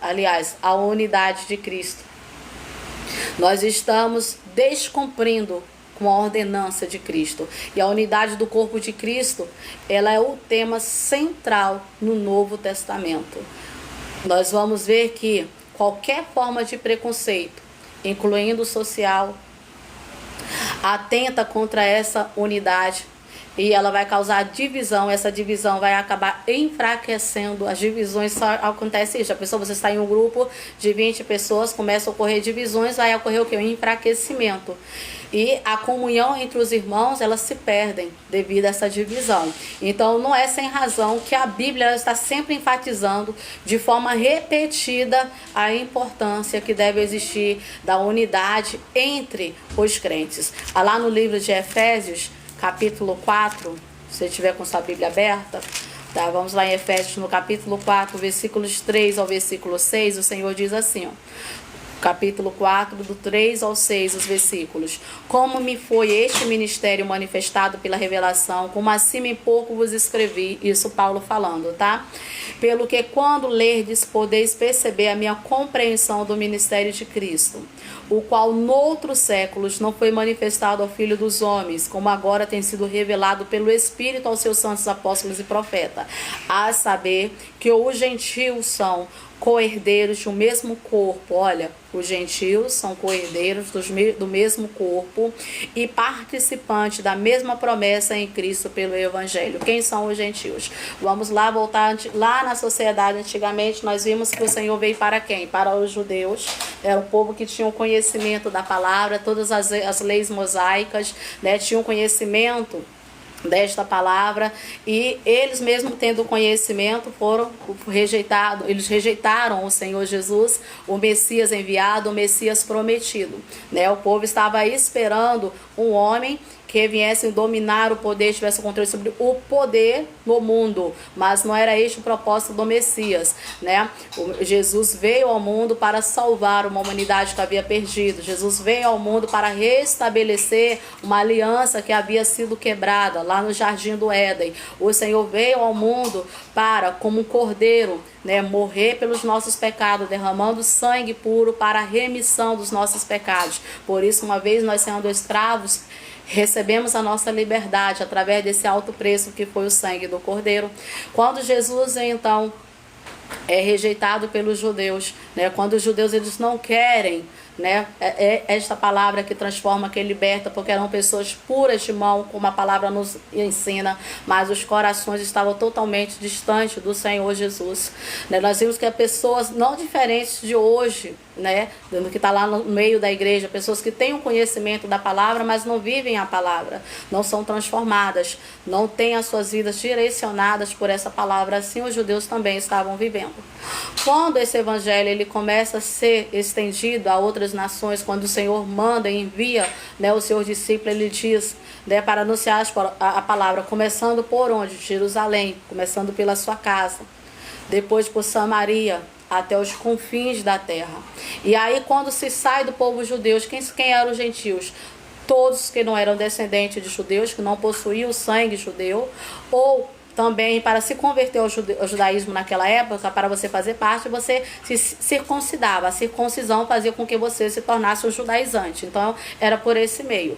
aliás, a unidade de Cristo. Nós estamos descumprindo com a ordenança de Cristo. E a unidade do corpo de Cristo, ela é o tema central no Novo Testamento. Nós vamos ver que qualquer forma de preconceito, incluindo o social, atenta contra essa unidade e ela vai causar divisão. Essa divisão vai acabar enfraquecendo. As divisões só acontece isso. A pessoa, você está em um grupo de 20 pessoas, começa a ocorrer divisões, vai ocorrer o quê? Um enfraquecimento. E a comunhão entre os irmãos, elas se perdem devido a essa divisão. Então, não é sem razão que a Bíblia está sempre enfatizando de forma repetida a importância que deve existir da unidade entre os crentes. Lá no livro de Efésios, capítulo 4, se você tiver com sua Bíblia aberta, tá? Vamos lá em Efésios, no capítulo 4, versículos 3 ao versículo 6, o Senhor diz assim, ó. Capítulo 4, do 3 ao 6, os versículos. Como me foi este ministério manifestado pela revelação, como acima em pouco vos escrevi, isso Paulo falando, tá? Pelo que quando lerdes, podeis perceber a minha compreensão do ministério de Cristo, o qual noutros séculos não foi manifestado ao Filho dos homens, como agora tem sido revelado pelo Espírito aos seus santos apóstolos e profetas, a saber que os gentios são co-herdeiros de um mesmo corpo. Olha, os gentios são co-herdeiros do mesmo corpo e participantes da mesma promessa em Cristo pelo Evangelho. Quem são os gentios? Vamos lá, voltar lá na sociedade. Antigamente nós vimos que o Senhor veio para quem? Para os judeus. Era o povo que tinha o conhecimento da palavra, todas as leis mosaicas, né? Tinham conhecimento desta palavra, e eles mesmo tendo conhecimento foram rejeitados. Eles rejeitaram o Senhor Jesus, o Messias enviado, o Messias prometido, né? O povo estava esperando um homem que viessem dominar o poder, tivesse controle sobre o poder no mundo, mas não era este o propósito do Messias, né? Jesus veio ao mundo para salvar uma humanidade que havia perdido. Jesus veio ao mundo para restabelecer uma aliança que havia sido quebrada lá no Jardim do Éden. O Senhor veio ao mundo para, como um cordeiro, né, morrer pelos nossos pecados, derramando sangue puro para a remissão dos nossos pecados. Por isso, uma vez nós sendo escravos, recebemos a nossa liberdade através desse alto preço que foi o sangue do Cordeiro. Quando Jesus, então, é rejeitado pelos judeus, né? Quando os judeus eles não querem, né? É esta palavra que transforma, que liberta, porque eram pessoas puras de mão, como a palavra nos ensina, mas os corações estavam totalmente distantes do Senhor Jesus, né? Nós vimos que há pessoas não diferentes de hoje, né, que está lá no meio da igreja, pessoas que têm o conhecimento da palavra, mas não vivem a palavra, não são transformadas, não têm as suas vidas direcionadas por essa palavra. Assim os judeus também estavam vivendo. Quando esse evangelho ele começa a ser estendido a outras outras nações, quando o Senhor manda e envia, né, os seus discípulos, ele diz, né, para anunciar a palavra, começando por onde? Jerusalém, começando pela sua casa, depois por Samaria, até os confins da terra. E aí quando se sai do povo judeu, quem eram os gentios? Todos que não eram descendentes de judeus, que não possuíam o sangue judeu, ou também para se converter ao judaísmo naquela época, para você fazer parte, você se circuncidava. A circuncisão fazia com que você se tornasse um judaizante. Então era por esse meio.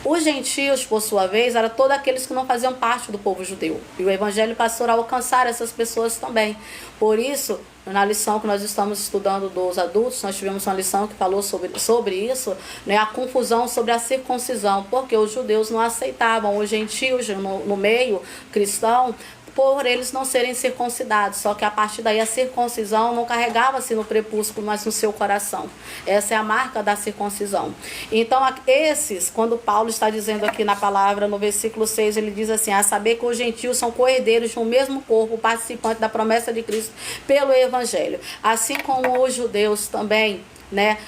Os gentios, por sua vez, eram todos aqueles que não faziam parte do povo judeu. E o evangelho passou a alcançar essas pessoas também. Por isso, na lição que nós estamos estudando dos adultos, nós tivemos uma lição que falou sobre isso, né, a confusão sobre a circuncisão, porque os judeus não aceitavam os gentios no meio cristão, por eles não serem circuncidados, só que a partir daí a circuncisão não carregava-se no prepúsculo, mas no seu coração. Essa é a marca da circuncisão. Então, esses, quando Paulo está dizendo aqui na palavra, no versículo 6, ele diz assim, a saber que os gentios são coerdeiros no mesmo corpo, participantes da promessa de Cristo pelo Evangelho. Assim como os judeus também, né,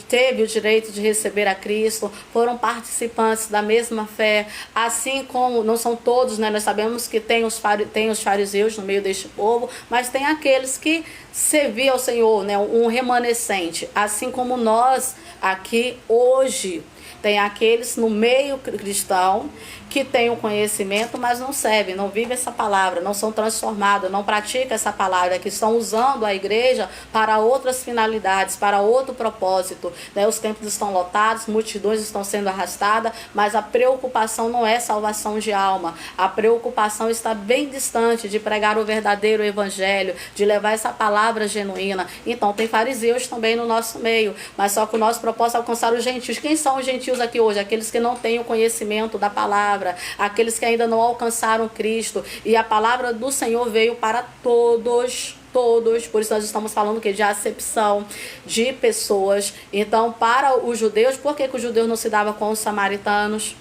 teve o direito de receber a Cristo, foram participantes da mesma fé, assim como, não são todos, né, nós sabemos que tem os fariseus no meio deste povo, mas tem aqueles que serviam ao Senhor, né, um remanescente, assim como nós aqui hoje, tem aqueles no meio cristão que têm o conhecimento, mas não servem, não vivem essa palavra, não são transformados, não praticam essa palavra, que estão usando a igreja para outras finalidades, para outro propósito. Né? Os templos estão lotados, multidões estão sendo arrastadas, mas a preocupação não é salvação de alma. A preocupação está bem distante de pregar o verdadeiro evangelho, de levar essa palavra genuína. Então, tem fariseus também no nosso meio, mas só que o nosso propósito é alcançar os gentios. Quem são os gentios aqui hoje? Aqueles que não têm o conhecimento da palavra, aqueles que ainda não alcançaram Cristo, e a palavra do Senhor veio para todos, por isso nós estamos falando que de acepção de pessoas. Então, para os judeus, por que os judeus não se davam com os samaritanos?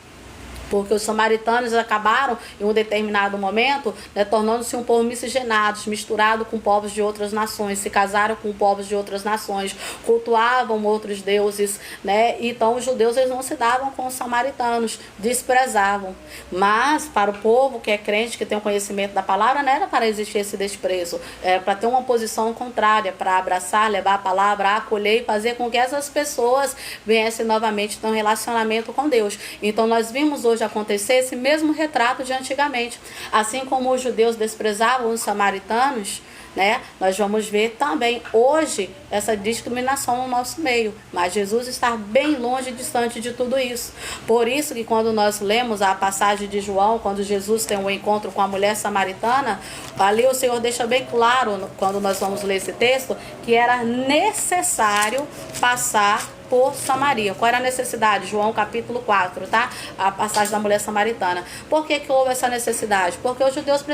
Porque os samaritanos acabaram, em um determinado momento, né, tornando-se um povo miscigenados, misturado com povos de outras nações, se casaram com povos de outras nações, cultuavam outros deuses, né? Então os judeus eles não se davam com os samaritanos, desprezavam. Mas para o povo que é crente, que tem o conhecimento da palavra, não era para existir esse desprezo, era para ter uma posição contrária, para abraçar, levar a palavra, acolher e fazer com que essas pessoas viessem novamente ter um relacionamento com Deus. Então nós vimos hoje acontecer esse mesmo retrato de antigamente. Assim como os judeus desprezavam os samaritanos, né, nós vamos ver também hoje essa discriminação no nosso meio. Mas Jesus está bem longe e distante de tudo isso. Por isso que quando nós lemos a passagem de João, quando Jesus tem um encontro com a mulher samaritana, ali o Senhor deixa bem claro, quando nós vamos ler esse texto, que era necessário passar por Samaria. Qual era a necessidade? João capítulo 4, tá? A passagem da mulher samaritana. Por que houve essa necessidade? Porque os judeus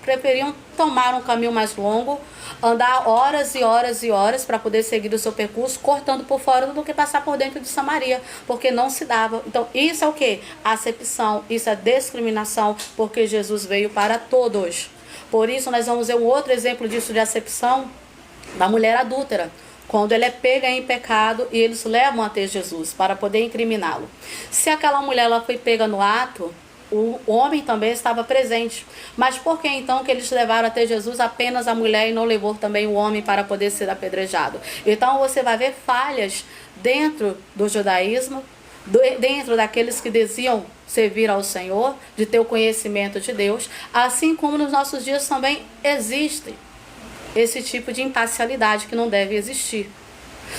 preferiam tomar um caminho mais longo, andar horas e horas e horas para poder seguir o seu percurso, cortando por fora do que passar por dentro de Samaria, porque não se dava. Então isso é o que? Acepção, isso é discriminação, porque Jesus veio para todos. Por isso nós vamos ver um outro exemplo disso de acepção da mulher adúltera, quando ela é pega em pecado e eles levam até Jesus para poder incriminá-lo. Se aquela mulher ela foi pega no ato, o homem também estava presente. Mas por que então que eles levaram até Jesus apenas a mulher e não levou também o homem para poder ser apedrejado? Então você vai ver falhas dentro do judaísmo, dentro daqueles que diziam servir ao Senhor, de ter o conhecimento de Deus, assim como nos nossos dias também existe esse tipo de imparcialidade que não deve existir.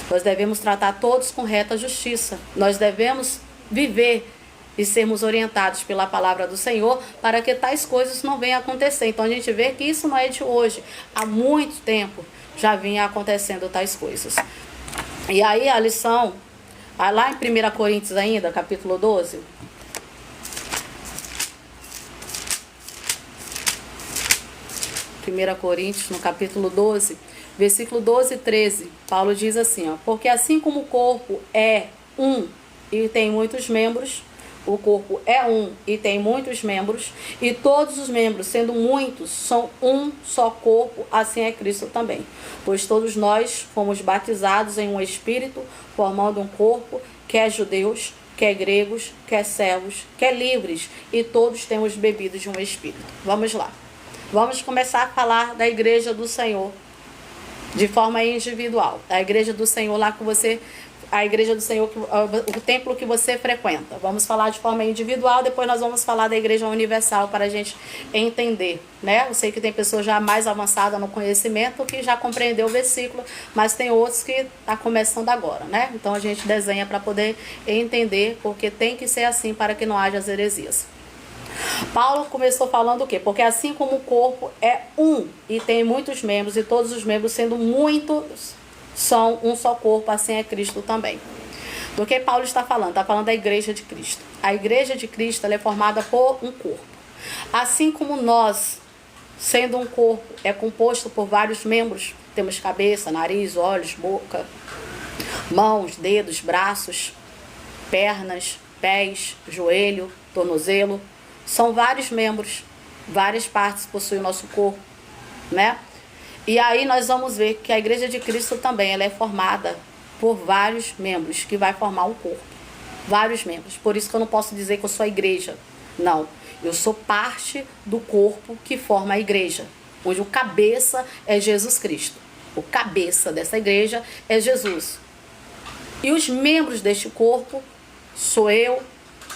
Nós devemos tratar todos com reta justiça. Nós devemos viver e sermos orientados pela palavra do Senhor para que tais coisas não venham a acontecer. Então a gente vê que isso não é de hoje. Há muito tempo já vinha acontecendo tais coisas. E aí a lição, lá em 1 Coríntios ainda, capítulo 12... 1 Coríntios, no capítulo 12, versículo 12 e 13, Paulo diz assim, ó, porque assim como o corpo é um e tem muitos membros, o corpo é um e tem muitos membros, e todos os membros, sendo muitos, são um só corpo, assim é Cristo também. Pois todos nós fomos batizados em um Espírito, formando um corpo, quer judeus, quer gregos, quer servos, quer livres, e todos temos bebido de um Espírito. Vamos lá. Vamos começar a falar da Igreja do Senhor de forma individual. A Igreja do Senhor lá que você... A Igreja do Senhor, o templo que você frequenta. Vamos falar de forma individual, depois nós vamos falar da Igreja Universal para a gente entender, né? Eu sei que tem pessoas já mais avançadas no conhecimento que já compreendeu o versículo, mas tem outros que estão começando agora, né? Então a gente desenha para poder entender, porque tem que ser assim para que não haja as heresias. Paulo começou falando o quê? Porque assim como o corpo é um e tem muitos membros, e todos os membros sendo muitos, são um só corpo, assim é Cristo também. Do que Paulo está falando? Está falando da Igreja de Cristo. A Igreja de Cristo ela é formada por um corpo. Assim como nós, sendo um corpo, é composto por vários membros, temos cabeça, nariz, olhos, boca, mãos, dedos, braços, pernas, pés, joelho, tornozelo. São vários membros, várias partes possuem o nosso corpo, né? E aí nós vamos ver que a Igreja de Cristo também ela é formada por vários membros, que vai formar um corpo. Vários membros. Por isso que eu não posso dizer que eu sou a igreja. Não. Eu sou parte do corpo que forma a igreja. Onde o cabeça é Jesus Cristo. O cabeça dessa igreja é Jesus. E os membros deste corpo sou eu,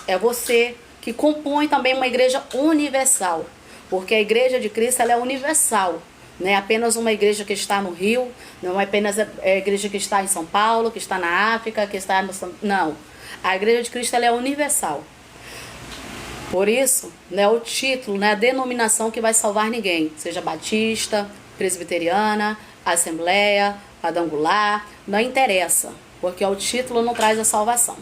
é você, que compõe também uma igreja universal. Porque a Igreja de Cristo ela é universal. Não é apenas uma igreja que está no Rio, não é apenas a igreja que está em São Paulo, que está na África, que está no... Não. A Igreja de Cristo ela é universal. Por isso, não é o título, não é a denominação que vai salvar ninguém. Seja batista, presbiteriana, assembleia, quadrangular, não interessa. Porque o título não traz a salvação.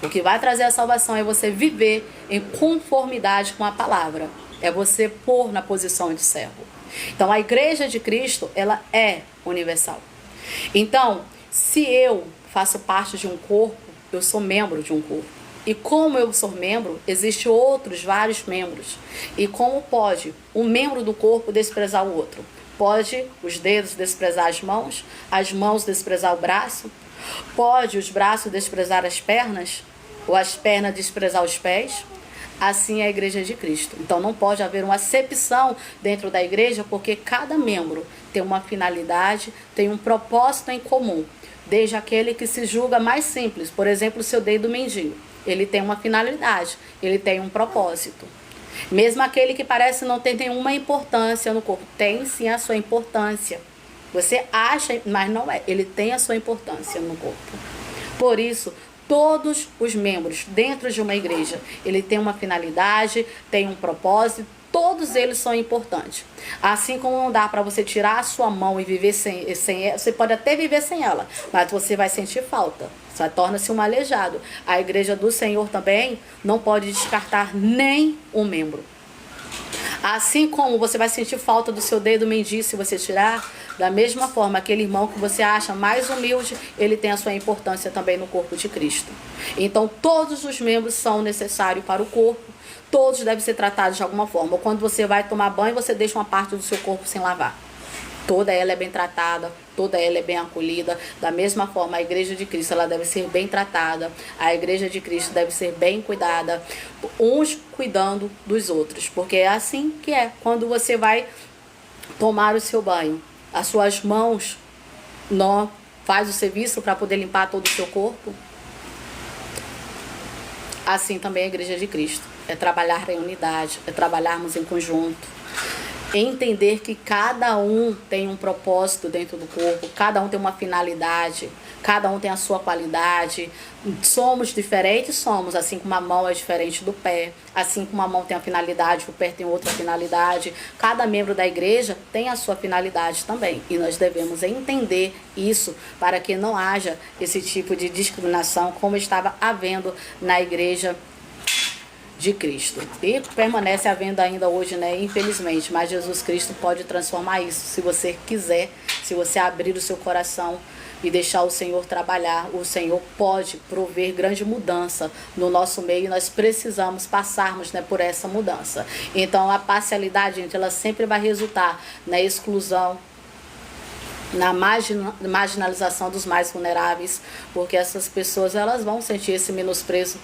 O que vai trazer a salvação é você viver em conformidade com a palavra. É você pôr na posição de servo. Então, a Igreja de Cristo, ela é universal. Então, se eu faço parte de um corpo, eu sou membro de um corpo. E como eu sou membro, existem outros vários membros. E como pode um membro do corpo desprezar o outro? Pode os dedos desprezar as mãos desprezar o braço? Pode os braços desprezar as pernas? Ou as pernas desprezar os pés? Assim é a Igreja de Cristo. Então não pode haver uma acepção dentro da igreja, porque cada membro tem uma finalidade, tem um propósito em comum. Desde aquele que se julga mais simples, por exemplo, o seu dedo mindinho. Ele tem uma finalidade, ele tem um propósito. Mesmo aquele que parece não ter nenhuma importância no corpo, tem sim a sua importância. Você acha, mas não é. Ele tem a sua importância no corpo. Por isso, todos os membros dentro de uma igreja, ele tem uma finalidade, tem um propósito, todos eles são importantes. Assim como não dá para você tirar a sua mão e viver sem ela, você pode até viver sem ela, mas você vai sentir falta, você torna-se um aleijado. A Igreja do Senhor também não pode descartar nem um membro. Assim como você vai sentir falta do seu dedo mindinho se você tirar, da mesma forma, aquele irmão que você acha mais humilde, ele tem a sua importância também no corpo de Cristo. Então, todos os membros são necessários para o corpo, todos devem ser tratados de alguma forma. Ou quando você vai tomar banho, você deixa uma parte do seu corpo sem lavar. Toda ela é bem tratada, toda ela é bem acolhida. Da mesma forma, a Igreja de Cristo ela deve ser bem tratada. A Igreja de Cristo deve ser bem cuidada, uns cuidando dos outros. Porque é assim que é. Quando você vai tomar o seu banho, as suas mãos não faz o serviço para poder limpar todo o seu corpo. Assim também a Igreja de Cristo. É trabalhar em unidade, é trabalharmos em conjunto. Entender que cada um tem um propósito dentro do corpo, cada um tem uma finalidade, cada um tem a sua qualidade. Somos diferentes, somos, assim como a mão é diferente do pé, assim como a mão tem a finalidade, o pé tem outra finalidade. Cada membro da igreja tem a sua finalidade também, e nós devemos entender isso para que não haja esse tipo de discriminação como estava havendo na igreja de Cristo. E permanece havendo ainda hoje, né? Infelizmente, mas Jesus Cristo pode transformar isso, se você quiser, se você abrir o seu coração, e deixar o Senhor trabalhar. O Senhor pode prover grande mudança no nosso meio e nós precisamos passarmos, né, por essa mudança. Então a parcialidade, gente, ela sempre vai resultar na exclusão, na marginalização dos mais vulneráveis, porque essas pessoas elas vão sentir esse menosprezo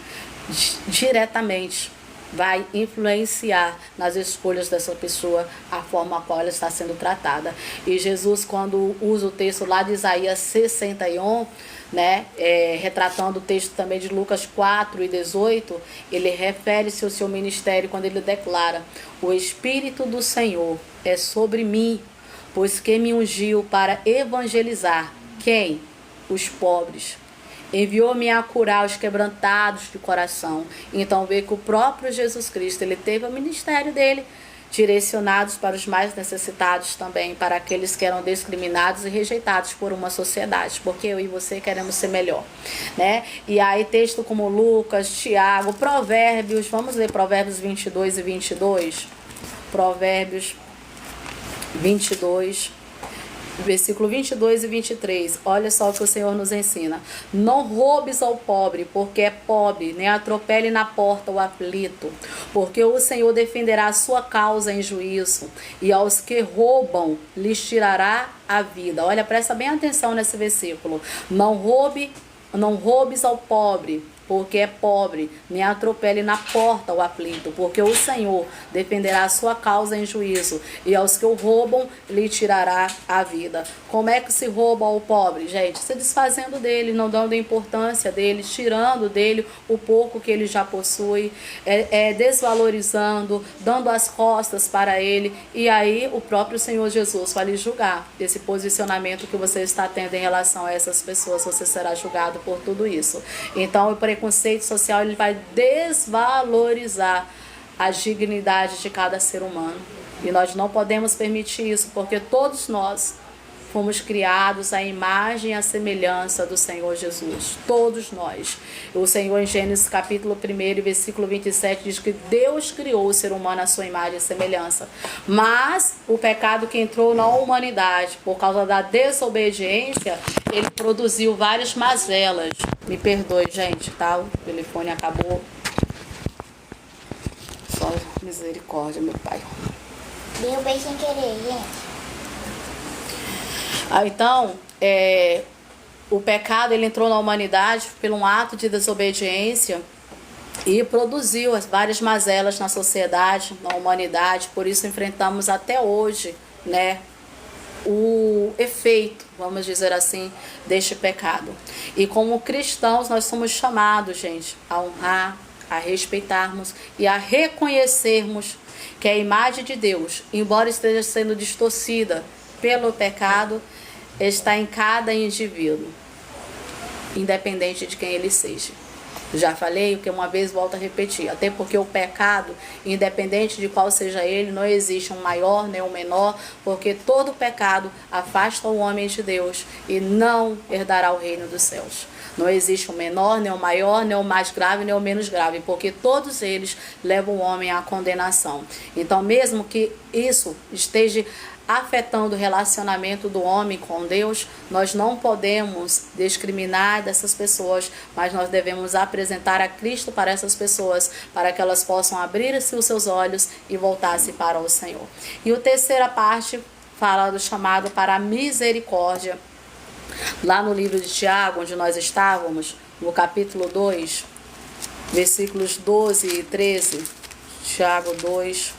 diretamente. Vai influenciar nas escolhas dessa pessoa a forma a qual ela está sendo tratada. E Jesus, quando usa o texto lá de Isaías 61, né, retratando o texto também de Lucas 4:18, ele refere-se ao seu ministério quando ele declara: o Espírito do Senhor é sobre mim, pois que me ungiu para evangelizar. Quem? Os pobres. Enviou-me a curar os quebrantados de coração. Então vê que o próprio Jesus Cristo, ele teve o ministério dele direcionados para os mais necessitados também, para aqueles que eram discriminados e rejeitados por uma sociedade, porque eu e você queremos ser melhor, né? E aí texto como Lucas, Tiago, Provérbios, vamos ler Provérbios 22 e 22. Provérbios 22, versículo 22 e 23, olha só o que o Senhor nos ensina: não roubes ao pobre, porque é pobre, nem atropele na porta o aflito, porque o Senhor defenderá a sua causa em juízo, e aos que roubam lhes tirará a vida. Olha, presta bem atenção nesse versículo: não roubes ao pobre, porque é pobre, nem atropele na porta o aflito, porque o Senhor defenderá a sua causa em juízo, e aos que o roubam lhe tirará a vida. Como é que se rouba ao pobre, gente? Se desfazendo dele, não dando importância dele, tirando dele o pouco que ele já possui, desvalorizando, dando as costas para ele, e aí o próprio Senhor Jesus vai lhe julgar. Desse posicionamento que você está tendo em relação a essas pessoas, você será julgado por tudo isso. Então, o preconceito social, ele vai desvalorizar a dignidade de cada ser humano. E nós não podemos permitir isso, porque todos nós fomos criados à imagem e à semelhança do Senhor Jesus. Todos nós. O Senhor, em Gênesis capítulo 1, versículo 27, diz que Deus criou o ser humano à sua imagem e semelhança. Mas o pecado que entrou na humanidade, por causa da desobediência, ele produziu várias mazelas. Me perdoe, gente, tá? O telefone acabou. Só misericórdia, meu pai. Deu bem sem querer, gente. Então, o pecado ele entrou na humanidade pelo um ato de desobediência e produziu várias mazelas na sociedade, na humanidade. Por isso enfrentamos até hoje, né, o efeito, vamos dizer assim, deste pecado. E como cristãos nós somos chamados, gente, a honrar, a respeitarmos e a reconhecermos que a imagem de Deus, embora esteja sendo distorcida pelo pecado, está em cada indivíduo, independente de quem ele seja. Já falei, o que uma vez volto a repetir, até porque o pecado, independente de qual seja ele, não existe um maior nem um menor, porque todo pecado afasta o homem de Deus e não herdará o reino dos céus. Não existe um menor, nem um maior, nem o mais grave, nem o menos grave, porque todos eles levam o homem à condenação. Então, mesmo que isso esteja afetando o relacionamento do homem com Deus, nós não podemos discriminar dessas pessoas, mas nós devemos apresentar a Cristo para essas pessoas, para que elas possam abrir-se os seus olhos e voltar-se para o Senhor. E a terceira parte fala do chamado para a misericórdia. Lá no livro de Tiago, onde nós estávamos, no capítulo 2, versículos 12 e 13, Tiago 2,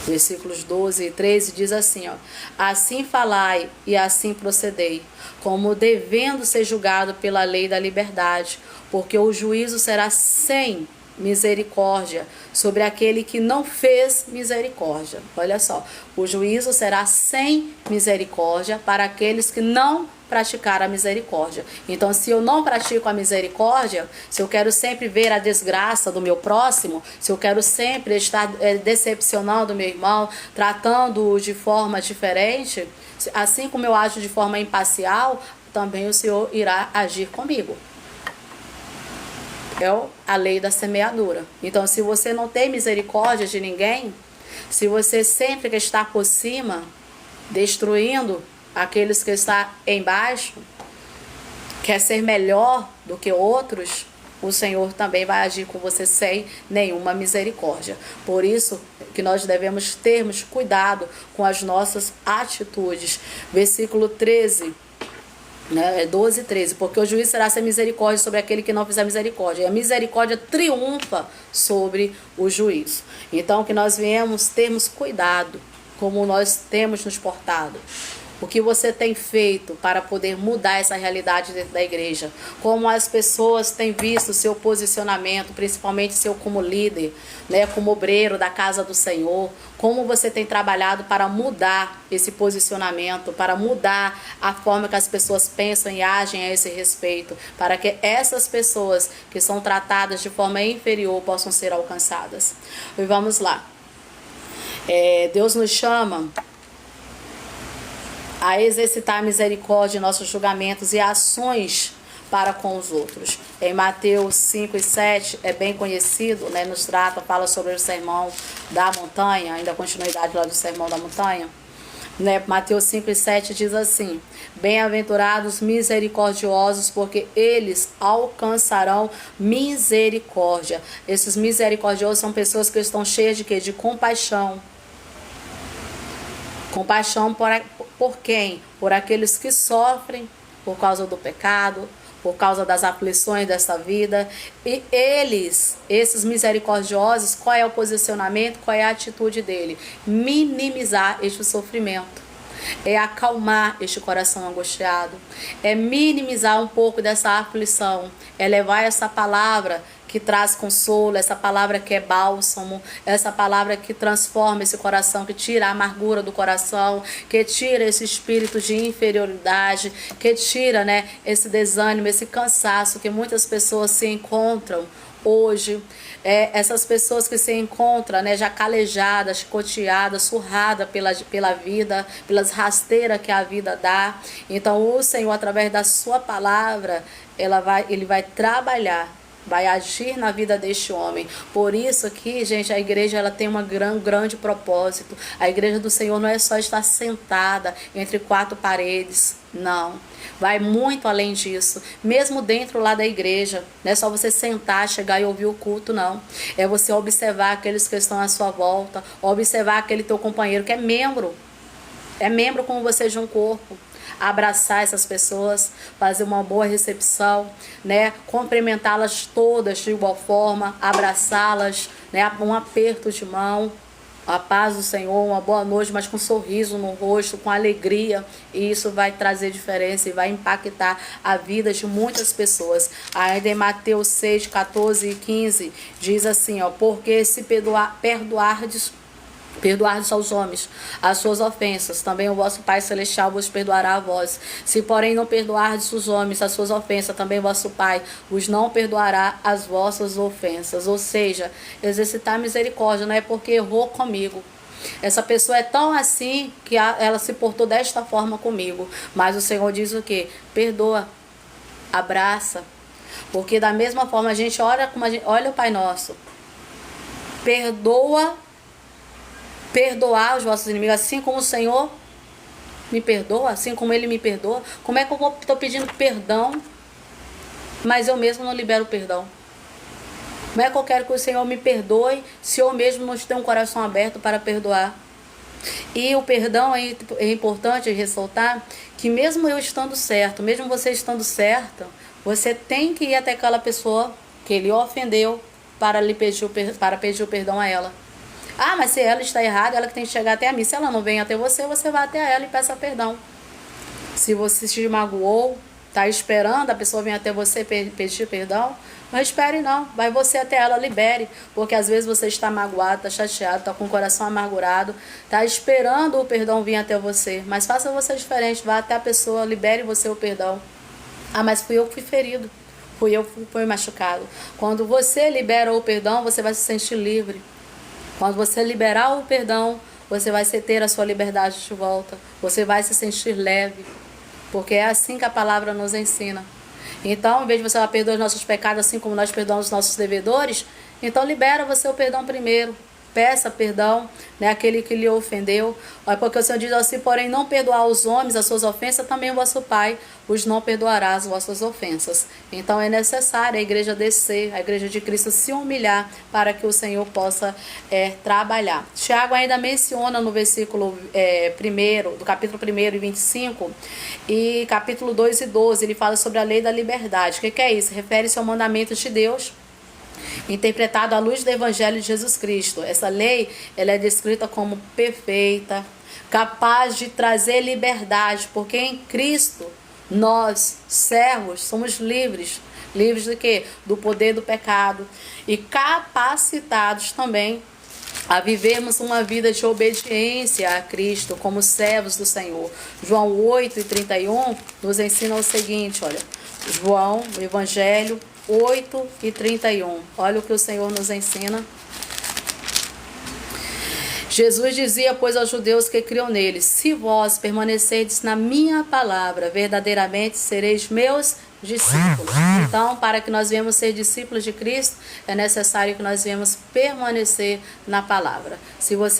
versículos 12 e 13, diz assim, ó: assim falai e assim procedei, como devendo ser julgado pela lei da liberdade, porque o juízo será sem misericórdia sobre aquele que não fez misericórdia. Olha só, o juízo será sem misericórdia para aqueles que não praticar a misericórdia. Então, se eu não pratico a misericórdia, se eu quero sempre ver a desgraça do meu próximo, se eu quero sempre estar decepcionando o meu irmão, tratando-o de forma diferente, assim como eu ajo de forma imparcial, também o Senhor irá agir comigo. É a lei da semeadura. Então, se você não tem misericórdia de ninguém, se você sempre quer estar por cima, destruindo aqueles que estão embaixo, quer ser melhor do que outros, o Senhor também vai agir com você sem nenhuma misericórdia. Por isso que nós devemos termos cuidado com as nossas atitudes. Versículo 13, 12 e 13, porque o juiz será sem misericórdia sobre aquele que não fizer misericórdia. E a misericórdia triunfa sobre o juízo. Então que nós viemos termos cuidado como nós temos nos portado. O que você tem feito para poder mudar essa realidade dentro da igreja? Como as pessoas têm visto o seu posicionamento, principalmente seu como líder, como obreiro da casa do Senhor? Como você tem trabalhado para mudar esse posicionamento, para mudar a forma que as pessoas pensam e agem a esse respeito, para que essas pessoas que são tratadas de forma inferior possam ser alcançadas? E vamos lá. Deus nos chama a exercitar a misericórdia em nossos julgamentos e ações para com os outros. Em Mateus 5 e 7 é bem conhecido, nos trata, fala sobre o sermão da montanha, ainda a continuidade lá do sermão da montanha. Mateus 5 e 7 diz assim: bem-aventurados misericordiosos, porque eles alcançarão misericórdia. Esses misericordiosos são pessoas que estão cheias de quê? De compaixão. Compaixão por quem? Por aqueles que sofrem por causa do pecado, por causa das aflições desta vida. E esses misericordiosos, qual é o posicionamento, qual é a atitude dele? Minimizar este sofrimento. É acalmar este coração angustiado. É minimizar um pouco dessa aflição. É levar essa palavra que traz consolo, essa palavra que é bálsamo, essa palavra que transforma esse coração, que tira a amargura do coração, que tira esse espírito de inferioridade, que tira, esse desânimo, esse cansaço que muitas pessoas se encontram hoje. Essas pessoas que se encontram, já calejadas, chicoteadas, surradas pela vida, pelas rasteiras que a vida dá. Então o Senhor, através da sua palavra, ele vai trabalhar, vai agir na vida deste homem. Por isso aqui, gente, a igreja ela tem um grande propósito. A igreja do Senhor não é só estar sentada entre quatro paredes, não. Vai muito além disso. Mesmo dentro lá da igreja, não é só você sentar, chegar e ouvir o culto, não. É você observar aqueles que estão à sua volta, observar aquele teu companheiro que é membro. É membro como você de um corpo. Abraçar essas pessoas, fazer uma boa recepção, cumprimentá-las todas de igual forma, abraçá-las, um aperto de mão, a paz do Senhor, uma boa noite, mas com um sorriso no rosto, com alegria, e isso vai trazer diferença e vai impactar a vida de muitas pessoas. Ainda em Mateus 6, 14 e 15, diz assim, porque se perdoardes aos homens as suas ofensas, também o vosso Pai Celestial vos perdoará a vós. Se porém não perdoardes os homens as suas ofensas, também o vosso Pai vos não perdoará as vossas ofensas. Ou seja, exercitar misericórdia não é porque errou comigo. Essa pessoa é tão assim que ela se portou desta forma comigo. Mas o Senhor diz o quê? Perdoa, abraça. Porque da mesma forma a gente olha o Pai Nosso. Perdoar os vossos inimigos, assim como o Senhor me perdoa, assim como Ele me perdoa. Como é que eu estou pedindo perdão, mas eu mesmo não libero perdão? Como é que eu quero que o Senhor me perdoe se eu mesmo não tenho um coração aberto para perdoar? E o perdão é importante ressaltar que mesmo eu estando certo, mesmo você estando certo, você tem que ir até aquela pessoa que lhe ofendeu para pedir o perdão a ela. Ah, mas se ela está errada, ela que tem que chegar até a mim. Se ela não vem até você, você vai até ela e peça perdão. Se você se magoou, está esperando a pessoa vir até você pedir perdão, não espere não. Vai você até ela, libere. Porque às vezes você está magoado, está chateado, está com o coração amargurado, está esperando o perdão vir até você. Mas faça você diferente, vá até a pessoa, libere você o perdão. Ah, mas fui eu que fui ferido. Fui eu que fui machucado. Quando você libera o perdão, você vai se sentir livre. Quando você liberar o perdão, você vai ter a sua liberdade de volta. Você vai se sentir leve. Porque é assim que a palavra nos ensina. Então, em vez de você perdoar os nossos pecados, assim como nós perdoamos os nossos devedores, então libera você o perdão primeiro. peça perdão, né, aquele que lhe ofendeu. Porque o Senhor diz assim: porém, não perdoar os homens as suas ofensas, também o vosso Pai os não perdoará as vossas ofensas. Então é necessário a igreja descer, a igreja de Cristo se humilhar para que o Senhor possa trabalhar. Tiago ainda menciona no versículo 1, do capítulo 1 e 25, e capítulo 2 e 12, ele fala sobre a lei da liberdade. O que é isso? Refere-se ao mandamento de Deus, interpretado à luz do Evangelho de Jesus Cristo. Essa lei, ela é descrita como perfeita, capaz de trazer liberdade, porque em Cristo nós, servos, somos livres. Livres de quê? Do poder do pecado. E capacitados também a vivermos uma vida de obediência a Cristo, como servos do Senhor. João 8:31 nos ensina o seguinte, olha. João, o Evangelho 8:31. Olha o que o Senhor nos ensina. Jesus dizia, pois, aos judeus que criam nele: se vós permanecerdes na minha palavra, verdadeiramente sereis meus discípulos. Então, para que nós venhamos ser discípulos de Cristo, é necessário que nós venhamos permanecer na palavra.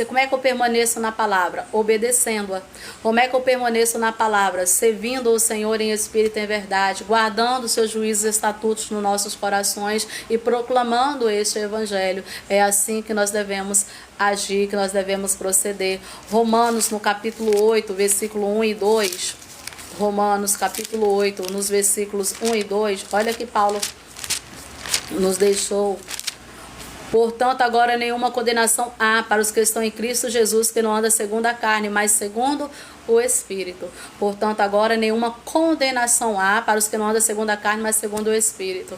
Como é que eu permaneço na palavra? Obedecendo-a. Como é que eu permaneço na palavra? Servindo o Senhor em espírito e em verdade, guardando os seus juízos e estatutos nos nossos corações e proclamando este evangelho. É assim que nós devemos agir, que nós devemos proceder. Romanos, no capítulo 8, versículo 1 e 2. Romanos, capítulo 8, nos versículos 1 e 2. Olha que Paulo nos deixou. Portanto, agora nenhuma condenação há para os que estão em Cristo Jesus, que não anda segundo a carne, mas segundo o Espírito. Portanto, agora nenhuma condenação há para os que não andam segundo a carne, mas segundo o Espírito.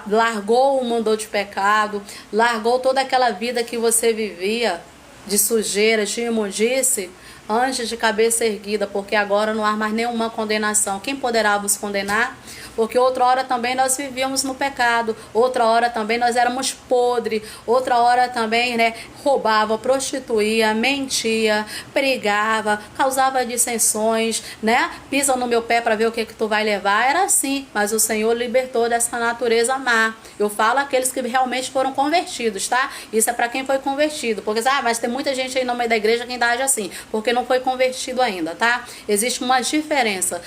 Largou o mundo de pecado, largou toda aquela vida que você vivia, de sujeira, de imundície, antes de cabeça erguida, porque agora não há mais nenhuma condenação. Quem poderá vos condenar? Porque outra hora também nós vivíamos no pecado, outra hora também nós éramos podres, outra hora também, roubava, prostituía, mentia, brigava, causava dissensões, Pisa no meu pé para ver o que tu vai levar. Era assim, mas o Senhor libertou dessa natureza má. Eu falo aqueles que realmente foram convertidos, tá? Isso é para quem foi convertido, porque mas tem muita gente aí no meio da igreja que ainda age assim, porque não foi convertido ainda, tá? Existe uma diferença.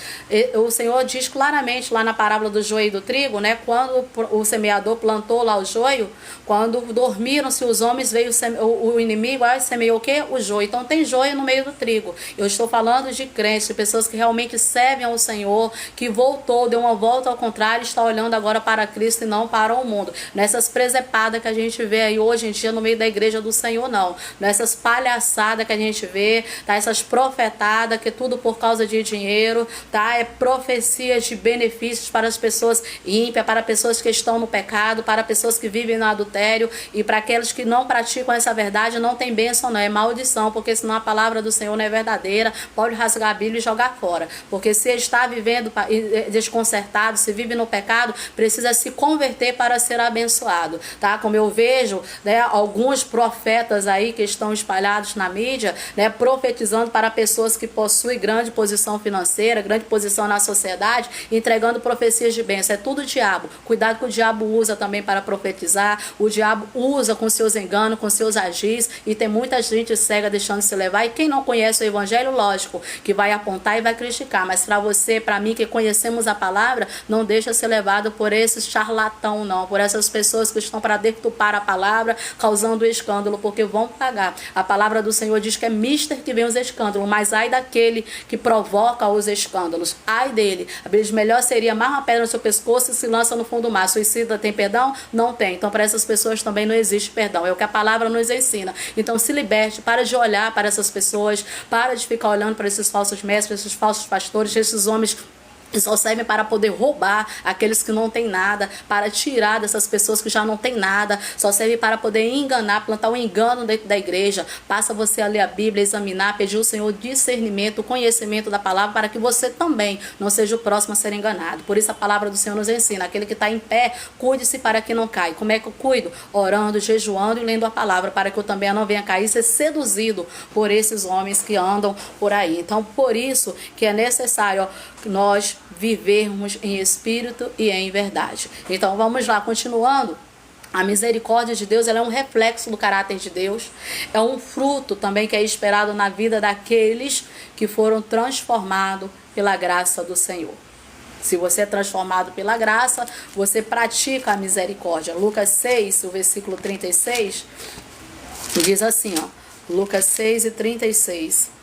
O Senhor diz claramente lá na parábola do joio e do trigo, quando o semeador plantou lá o joio, quando dormiram-se os homens, veio o inimigo, semeou o quê? O joio. Então tem joio no meio do trigo. Eu estou falando de crentes, de pessoas que realmente servem ao Senhor, que voltou, deu uma volta ao contrário, está olhando agora para Cristo e não para o mundo. Nessas presepadas que a gente vê aí hoje em dia no meio da igreja do Senhor, não. Nessas palhaçadas que a gente vê, tá? Essas profetadas, que é tudo por causa de dinheiro, tá? É profecias de benefícios para as pessoas ímpias, para pessoas que estão no pecado, para pessoas que vivem no adultério, e para aqueles que não praticam essa verdade, não tem bênção, não, é maldição, porque senão a palavra do Senhor não é verdadeira, pode rasgar a Bíblia e jogar fora, porque se está vivendo desconcertado, se vive no pecado, precisa se converter para ser abençoado, tá? Como eu vejo, alguns profetas aí que estão espalhados na mídia, profetizando para pessoas que possuem grande posição financeira, grande posição na sociedade, entregando profecias de bênção. É tudo diabo. Cuidado que o diabo usa também para profetizar, o diabo usa com seus enganos, com seus agis, e tem muita gente cega deixando se levar, e quem não conhece o evangelho, lógico, que vai apontar e vai criticar, mas para você, para mim, que conhecemos a palavra, não deixa ser levado por esses charlatão, não, por essas pessoas que estão para deturpar a palavra, causando escândalo, porque vão pagar. A palavra do Senhor diz que é mister que vem os escândalos, mas ai daquele que provoca os escândalos, ai dele. A Bíblia diz, melhor seria amarrar uma pedra no seu pescoço e se lança no fundo do mar. Suicida tem perdão? Não tem. Então para essas pessoas também não existe perdão, é o que a palavra nos ensina. Então se liberte, para de olhar para essas pessoas, para de ficar olhando para esses falsos mestres, esses falsos pastores, esses homens que só servem para poder roubar aqueles que não têm nada, para tirar dessas pessoas que já não têm nada, só serve para poder enganar, plantar um engano dentro da igreja. Passa você a ler a Bíblia, examinar, pedir ao Senhor discernimento, conhecimento da palavra, para que você também não seja o próximo a ser enganado. Por isso a palavra do Senhor nos ensina, aquele que está em pé, cuide-se para que não caia. Como é que eu cuido? Orando, jejuando e lendo a palavra, para que eu também não venha cair e ser seduzido por esses homens que andam por aí. Então, por isso que é necessário nós vivermos em espírito e em verdade. Então vamos lá, continuando A misericórdia de Deus, ela é um reflexo do caráter de Deus. É um fruto também que é esperado na vida daqueles que foram transformados pela graça do Senhor. Se você é transformado pela graça, você pratica a misericórdia. Lucas 6, o versículo 36, diz assim, ó. Lucas 6 e 36.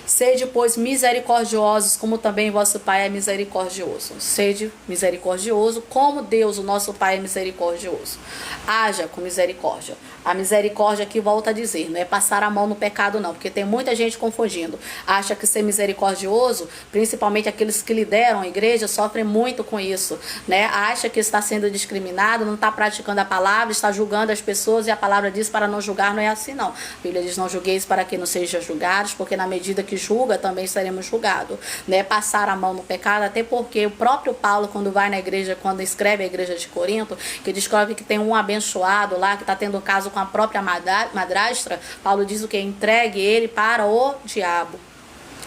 Sede, pois, misericordiosos, como também vosso Pai é misericordioso. Sede misericordioso, como Deus, o nosso Pai, é misericordioso. Haja com misericórdia. A misericórdia aqui volta a dizer, não é passar a mão no pecado não, porque tem muita gente confundindo. Acha que ser misericordioso, principalmente aqueles que lideram a igreja, sofrem muito com isso, né? Acha que está sendo discriminado, não está praticando a palavra, está julgando as pessoas, e a palavra diz para não julgar, não é assim não. A Bíblia diz, não julgueis para que não sejam julgados, porque na medida que julga, também seremos julgados, né? Passar a mão no pecado, até porque o próprio Paulo, quando vai na igreja, quando escreve a igreja de Corinto, que descobre que tem um abençoado lá, que está tendo caso com a própria madrastra, Paulo diz o que? Entregue ele para o diabo.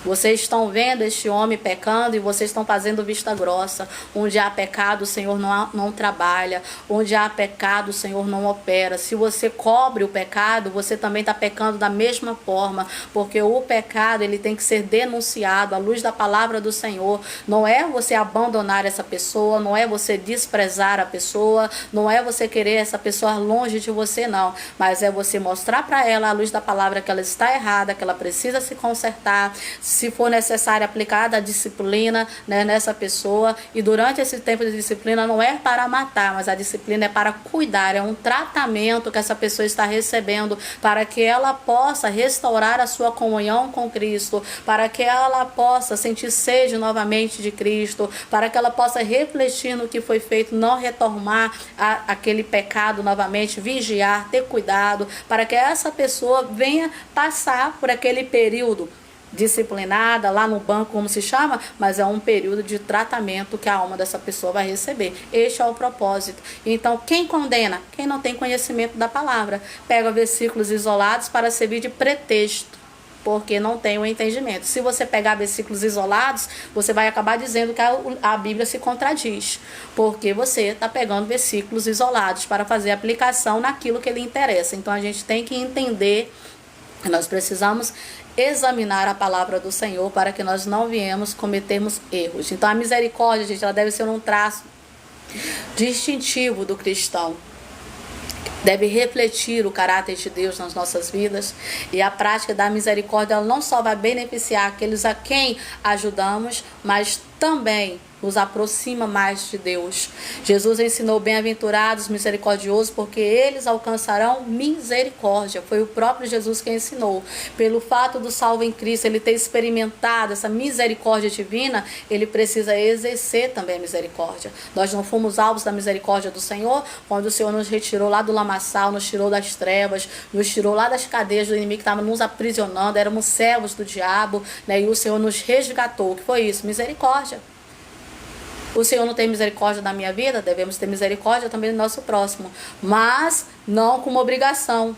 Vocês estão vendo este homem pecando e vocês estão fazendo vista grossa. Onde há pecado, o Senhor não trabalha. Onde há pecado, o Senhor não opera. Se você cobre o pecado, você também está pecando da mesma forma. Porque o pecado, ele tem que ser denunciado à luz da palavra do Senhor. Não é você abandonar essa pessoa, não é você desprezar a pessoa, não é você querer essa pessoa longe de você, não. Mas é você mostrar para ela, à luz da palavra, que ela está errada, que ela precisa se consertar. Se for necessário aplicar a disciplina, né, nessa pessoa, e durante esse tempo de disciplina não é para matar, mas a disciplina é para cuidar, é um tratamento que essa pessoa está recebendo para que ela possa restaurar a sua comunhão com Cristo, para que ela possa sentir sede novamente de Cristo, para que ela possa refletir no que foi feito, não retomar aquele pecado novamente, vigiar, ter cuidado, para que essa pessoa venha passar por aquele período disciplinada, lá no banco, como se chama, mas é um período de tratamento que a alma dessa pessoa vai receber. Este é o propósito. Então, quem condena? Quem não tem conhecimento da palavra. Pega versículos isolados para servir de pretexto, porque não tem o entendimento. Se você pegar versículos isolados, você vai acabar dizendo que a Bíblia se contradiz, porque você está pegando versículos isolados para fazer aplicação naquilo que lhe interessa. Então, a gente tem que entender que nós precisamos examinar a palavra do Senhor para que nós não viemos cometermos erros. Então a misericórdia, gente, ela deve ser um traço distintivo do cristão. Deve refletir o caráter de Deus nas nossas vidas. E a prática da misericórdia, ela não só vai beneficiar aqueles a quem ajudamos, mas também nos aproxima mais de Deus. Jesus ensinou: bem-aventurados, misericordiosos, porque eles alcançarão misericórdia. Foi o próprio Jesus que ensinou. Pelo fato do salvo em Cristo, ele ter experimentado essa misericórdia divina, ele precisa exercer também a misericórdia. Nós não fomos alvos da misericórdia do Senhor quando o Senhor nos retirou lá do lamaçal, nos tirou das trevas, nos tirou lá das cadeias do inimigo que estava nos aprisionando, éramos servos do diabo, né? E o Senhor nos resgatou. O que foi isso? Misericórdia. O Senhor não tem misericórdia da minha vida? Devemos ter misericórdia também do nosso próximo. Mas não como obrigação,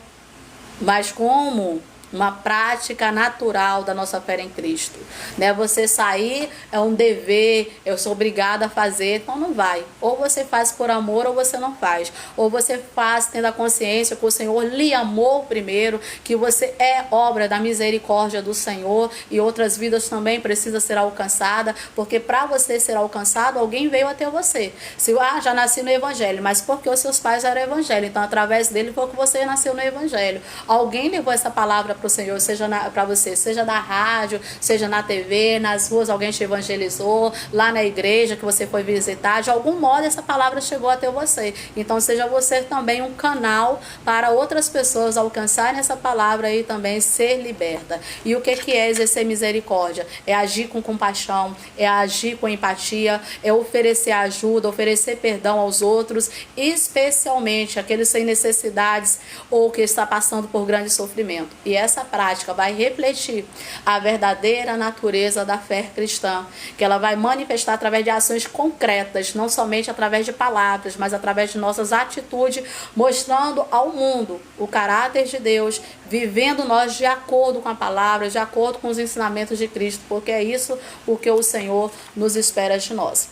mas como uma prática natural da nossa fé em Cristo, né? Você sair é um dever, eu sou obrigada a fazer, então não vai. Ou você faz por amor ou você não faz. Ou você faz tendo a consciência que o Senhor lhe amou primeiro, que você é obra da misericórdia do Senhor e outras vidas também precisam ser alcançadas, porque para você ser alcançado, alguém veio até você. Se já nasci no Evangelho, mas porque os seus pais eram Evangelho, então através dele foi que você nasceu no Evangelho. Alguém levou essa palavra para o Senhor, seja para você, seja na rádio, seja na TV, nas ruas alguém te evangelizou, lá na igreja que você foi visitar, de algum modo essa palavra chegou até você. Então seja você também um canal para outras pessoas alcançarem essa palavra e também ser liberta. E o que é exercer misericórdia? É agir com compaixão, é agir com empatia, é oferecer ajuda, oferecer perdão aos outros, especialmente aqueles sem necessidades ou que está passando por grande sofrimento. E essa prática vai refletir a verdadeira natureza da fé cristã, que ela vai manifestar através de ações concretas, não somente através de palavras, mas através de nossas atitudes, mostrando ao mundo o caráter de Deus, vivendo nós de acordo com a palavra, de acordo com os ensinamentos de Cristo, porque é isso o que o Senhor nos espera de nós.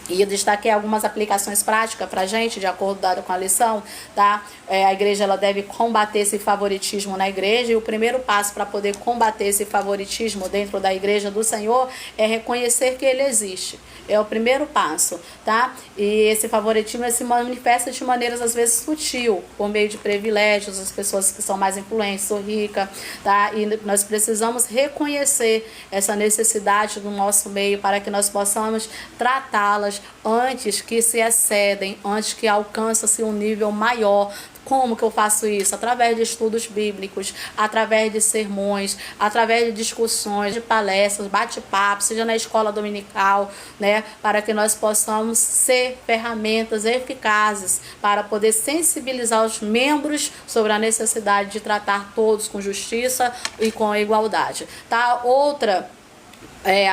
E eu destaquei algumas aplicações práticas para a gente, de acordo com a lição, tá? A igreja ela deve combater esse favoritismo na igreja, e o primeiro passo para poder combater esse favoritismo dentro da igreja do Senhor é reconhecer que ele existe. É o primeiro passo, tá? E esse favoritismo se manifesta de maneiras às vezes sutil, por meio de privilégios, as pessoas que são mais influentes, são ricas, tá? E nós precisamos reconhecer essa necessidade do nosso meio para que nós possamos tratá-las antes que se excedem, antes que alcance-se um nível maior. Como que eu faço isso? Através de estudos bíblicos, através de sermões, através de discussões, de palestras, bate-papo, seja na escola dominical, né? Para que nós possamos ser ferramentas eficazes para poder sensibilizar os membros sobre a necessidade de tratar todos com justiça e com igualdade, tá? Outra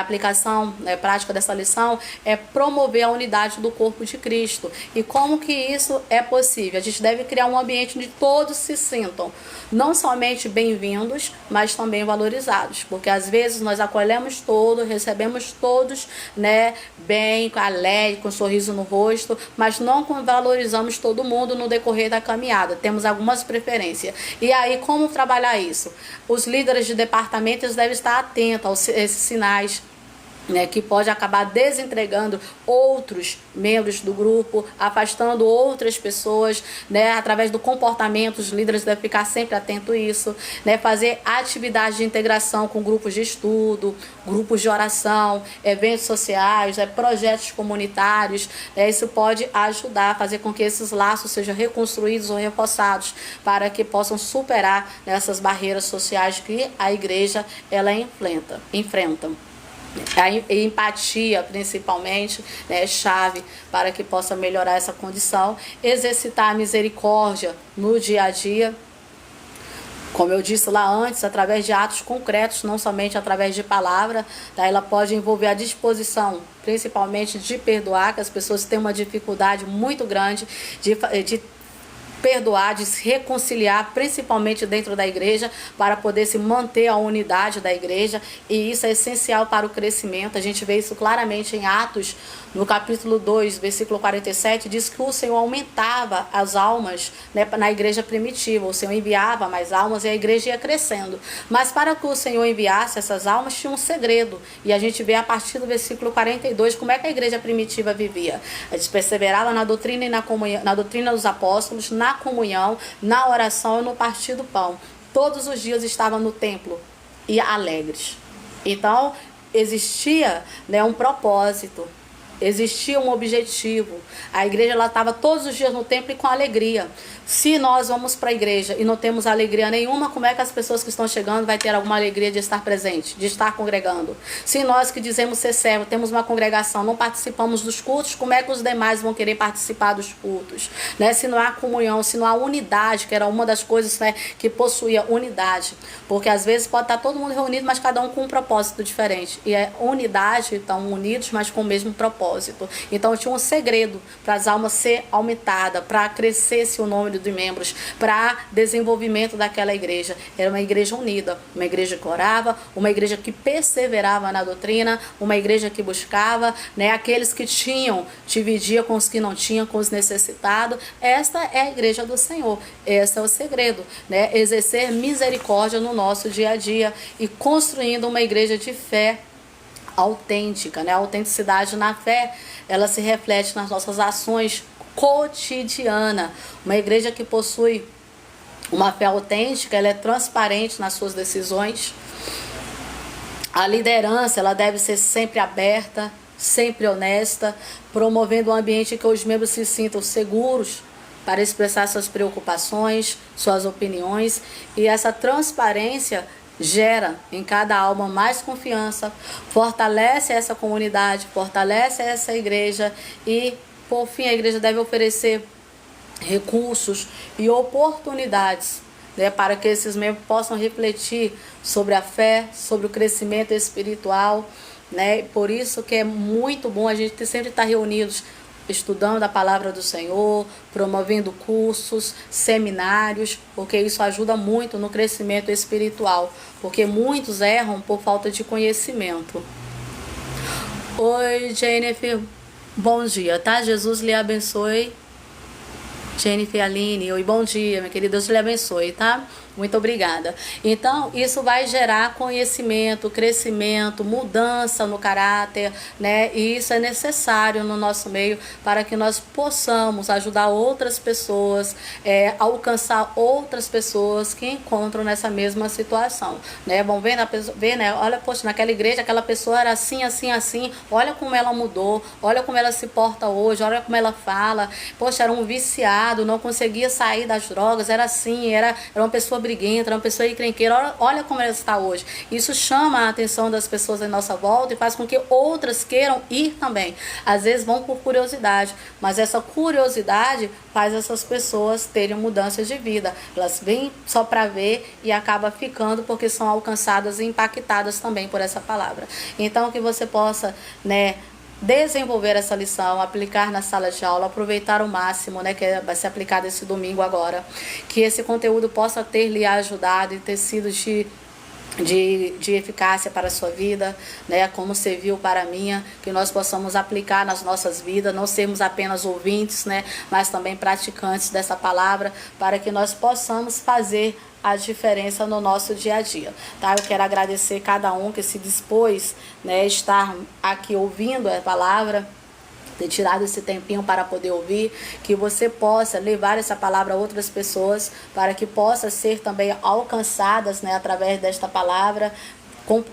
aplicação prática dessa lição é promover a unidade do corpo de Cristo. E como que isso é possível? A gente deve criar um ambiente onde todos se sintam não somente bem-vindos, mas também valorizados, porque às vezes nós acolhemos todos, recebemos todos, né, bem, alegre, com um sorriso no rosto, mas não valorizamos todo mundo no decorrer da caminhada, temos algumas preferências. E aí, como trabalhar isso? Os líderes de departamentos devem estar atentos a esses sinais, né, que pode acabar desentregando outros membros do grupo, afastando outras pessoas, né, através do comportamento. Os líderes devem ficar sempre atentos a isso, né, fazer atividades de integração com grupos de estudo, grupos de oração, eventos sociais, projetos comunitários, isso pode ajudar a fazer com que esses laços sejam reconstruídos ou reforçados para que possam superar essas barreiras sociais que a igreja ela enfrenta. A empatia, principalmente, é chave para que possa melhorar essa condição. Exercitar a misericórdia no dia a dia, como eu disse lá antes, através de atos concretos, não somente através de palavra, tá? Ela pode envolver a disposição, principalmente de perdoar, que as pessoas têm uma dificuldade muito grande de perdoar, de se reconciliar, principalmente dentro da igreja, para poder se manter a unidade da igreja, e isso é essencial para o crescimento. A gente vê isso claramente em Atos, no capítulo 2, versículo 47, diz que o Senhor aumentava as almas, né, na igreja primitiva. O Senhor enviava mais almas e a igreja ia crescendo. Mas para que o Senhor enviasse essas almas, tinha um segredo. E a gente vê a partir do versículo 42 como é que a igreja primitiva vivia. Eles perseveravam na doutrina e na comunhão, na doutrina dos apóstolos, na comunhão, na oração e no partir do pão. Todos os dias estavam no templo e alegres. Então, existia, né, um propósito. Existia um objetivo. A igreja estava todos os dias no templo e com alegria. Se nós vamos para a igreja e não temos alegria nenhuma, como é que as pessoas que estão chegando vai ter alguma alegria de estar presente, de estar congregando? Se nós que dizemos ser servo, temos uma congregação, não participamos dos cultos, como é que os demais vão querer participar dos cultos? Né? Se não há comunhão, se não há unidade, que era uma das coisas, né, que possuía unidade. Porque às vezes pode estar todo mundo reunido, mas cada um com um propósito diferente. E é unidade, estão unidos, mas com o mesmo propósito. Então tinha um segredo para as almas ser aumentadas, para crescer-se o número de membros, para desenvolvimento daquela igreja. Era uma igreja unida, uma igreja que orava, uma igreja que perseverava na doutrina, uma igreja que buscava, né, aqueles que tinham, dividia com os que não tinham, com os necessitados. Esta é a igreja do Senhor. Esse é o segredo, né? Exercer misericórdia no nosso dia a dia e construindo uma igreja de fé autêntica, né? A autenticidade na fé, ela se reflete nas nossas ações cotidianas. Uma igreja que possui uma fé autêntica, ela é transparente nas suas decisões. A liderança, ela deve ser sempre aberta, sempre honesta, promovendo um ambiente em que os membros se sintam seguros para expressar suas preocupações, suas opiniões, e essa transparência gera em cada alma mais confiança, fortalece essa comunidade, fortalece essa igreja e, por fim, a igreja deve oferecer recursos e oportunidades, né, para que esses membros possam refletir sobre a fé, sobre o crescimento espiritual, né? Por isso que é muito bom a gente sempre estar reunidos, estudando a palavra do Senhor, promovendo cursos, seminários, porque isso ajuda muito no crescimento espiritual, porque muitos erram por falta de conhecimento. Oi, Jennifer. Bom dia, tá? Jesus lhe abençoe. Jennifer Aline, oi, bom dia, minha querida, Deus lhe abençoe, tá? Muito obrigada. Então, isso vai gerar conhecimento, crescimento, mudança no caráter, né? E isso é necessário no nosso meio para que nós possamos ajudar outras pessoas, alcançar outras pessoas que encontram nessa mesma situação, né? Bom, ver, né? Olha, poxa, naquela igreja aquela pessoa era assim, assim, assim, olha como ela mudou, olha como ela se porta hoje, olha como ela fala, poxa, era um viciado, não conseguia sair das drogas, era assim, era uma pessoa briguenta, uma pessoa encrenqueira, olha como ela está hoje. Isso chama a atenção das pessoas em nossa volta e faz com que outras queiram ir também. Às vezes vão por curiosidade, mas essa curiosidade faz essas pessoas terem mudanças de vida. Elas vêm só para ver e acabam ficando porque são alcançadas e impactadas também por essa palavra. Então que você possa, né, desenvolver essa lição, aplicar na sala de aula, aproveitar o máximo, né, que vai ser aplicado esse domingo agora, que esse conteúdo possa ter lhe ajudado e ter sido de eficácia para a sua vida, né, como serviu para a minha, que nós possamos aplicar nas nossas vidas, não sermos apenas ouvintes, né, mas também praticantes dessa palavra, para que nós possamos fazer a diferença no nosso dia a dia, tá? Eu quero agradecer cada um que se dispôs, né, estar aqui ouvindo a palavra, ter tirado esse tempinho para poder ouvir, que você possa levar essa palavra a outras pessoas, para que possa ser também alcançadas, né, através desta palavra.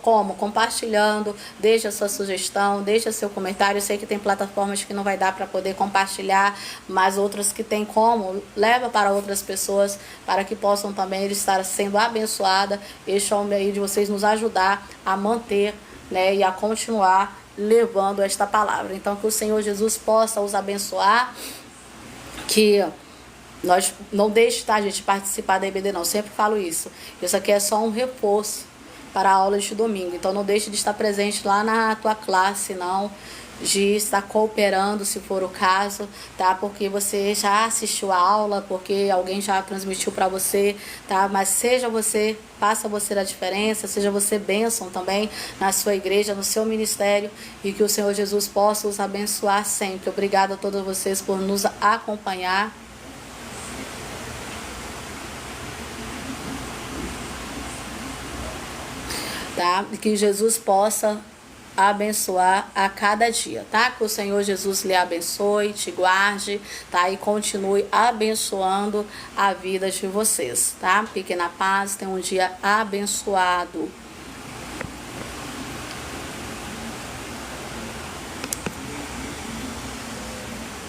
Como? Compartilhando, deixa a sua sugestão, deixa seu comentário. Eu sei que tem plataformas que não vai dar para poder compartilhar, mas outras que tem como, leva para outras pessoas, para que possam também estar sendo abençoadas. Este é o meio de vocês nos ajudar a manter, né, e a continuar levando esta palavra. Então que o Senhor Jesus possa os abençoar, que nós não deixe, tá, gente, participar da EBD não, sempre falo isso. Isso aqui é só um reforço para a aula de domingo, então não deixe de estar presente lá na tua classe, não, de estar cooperando se for o caso, tá? Porque você já assistiu a aula, porque alguém já transmitiu para você, tá? Mas seja você, faça você a diferença, seja você bênção também na sua igreja, no seu ministério, e que o Senhor Jesus possa os abençoar sempre. Obrigada a todos vocês por nos acompanhar. Tá? E que Jesus possa abençoar a cada dia, tá? Que o Senhor Jesus lhe abençoe, te guarde, tá? E continue abençoando a vida de vocês, tá? Fiquem na paz, tenham um dia abençoado.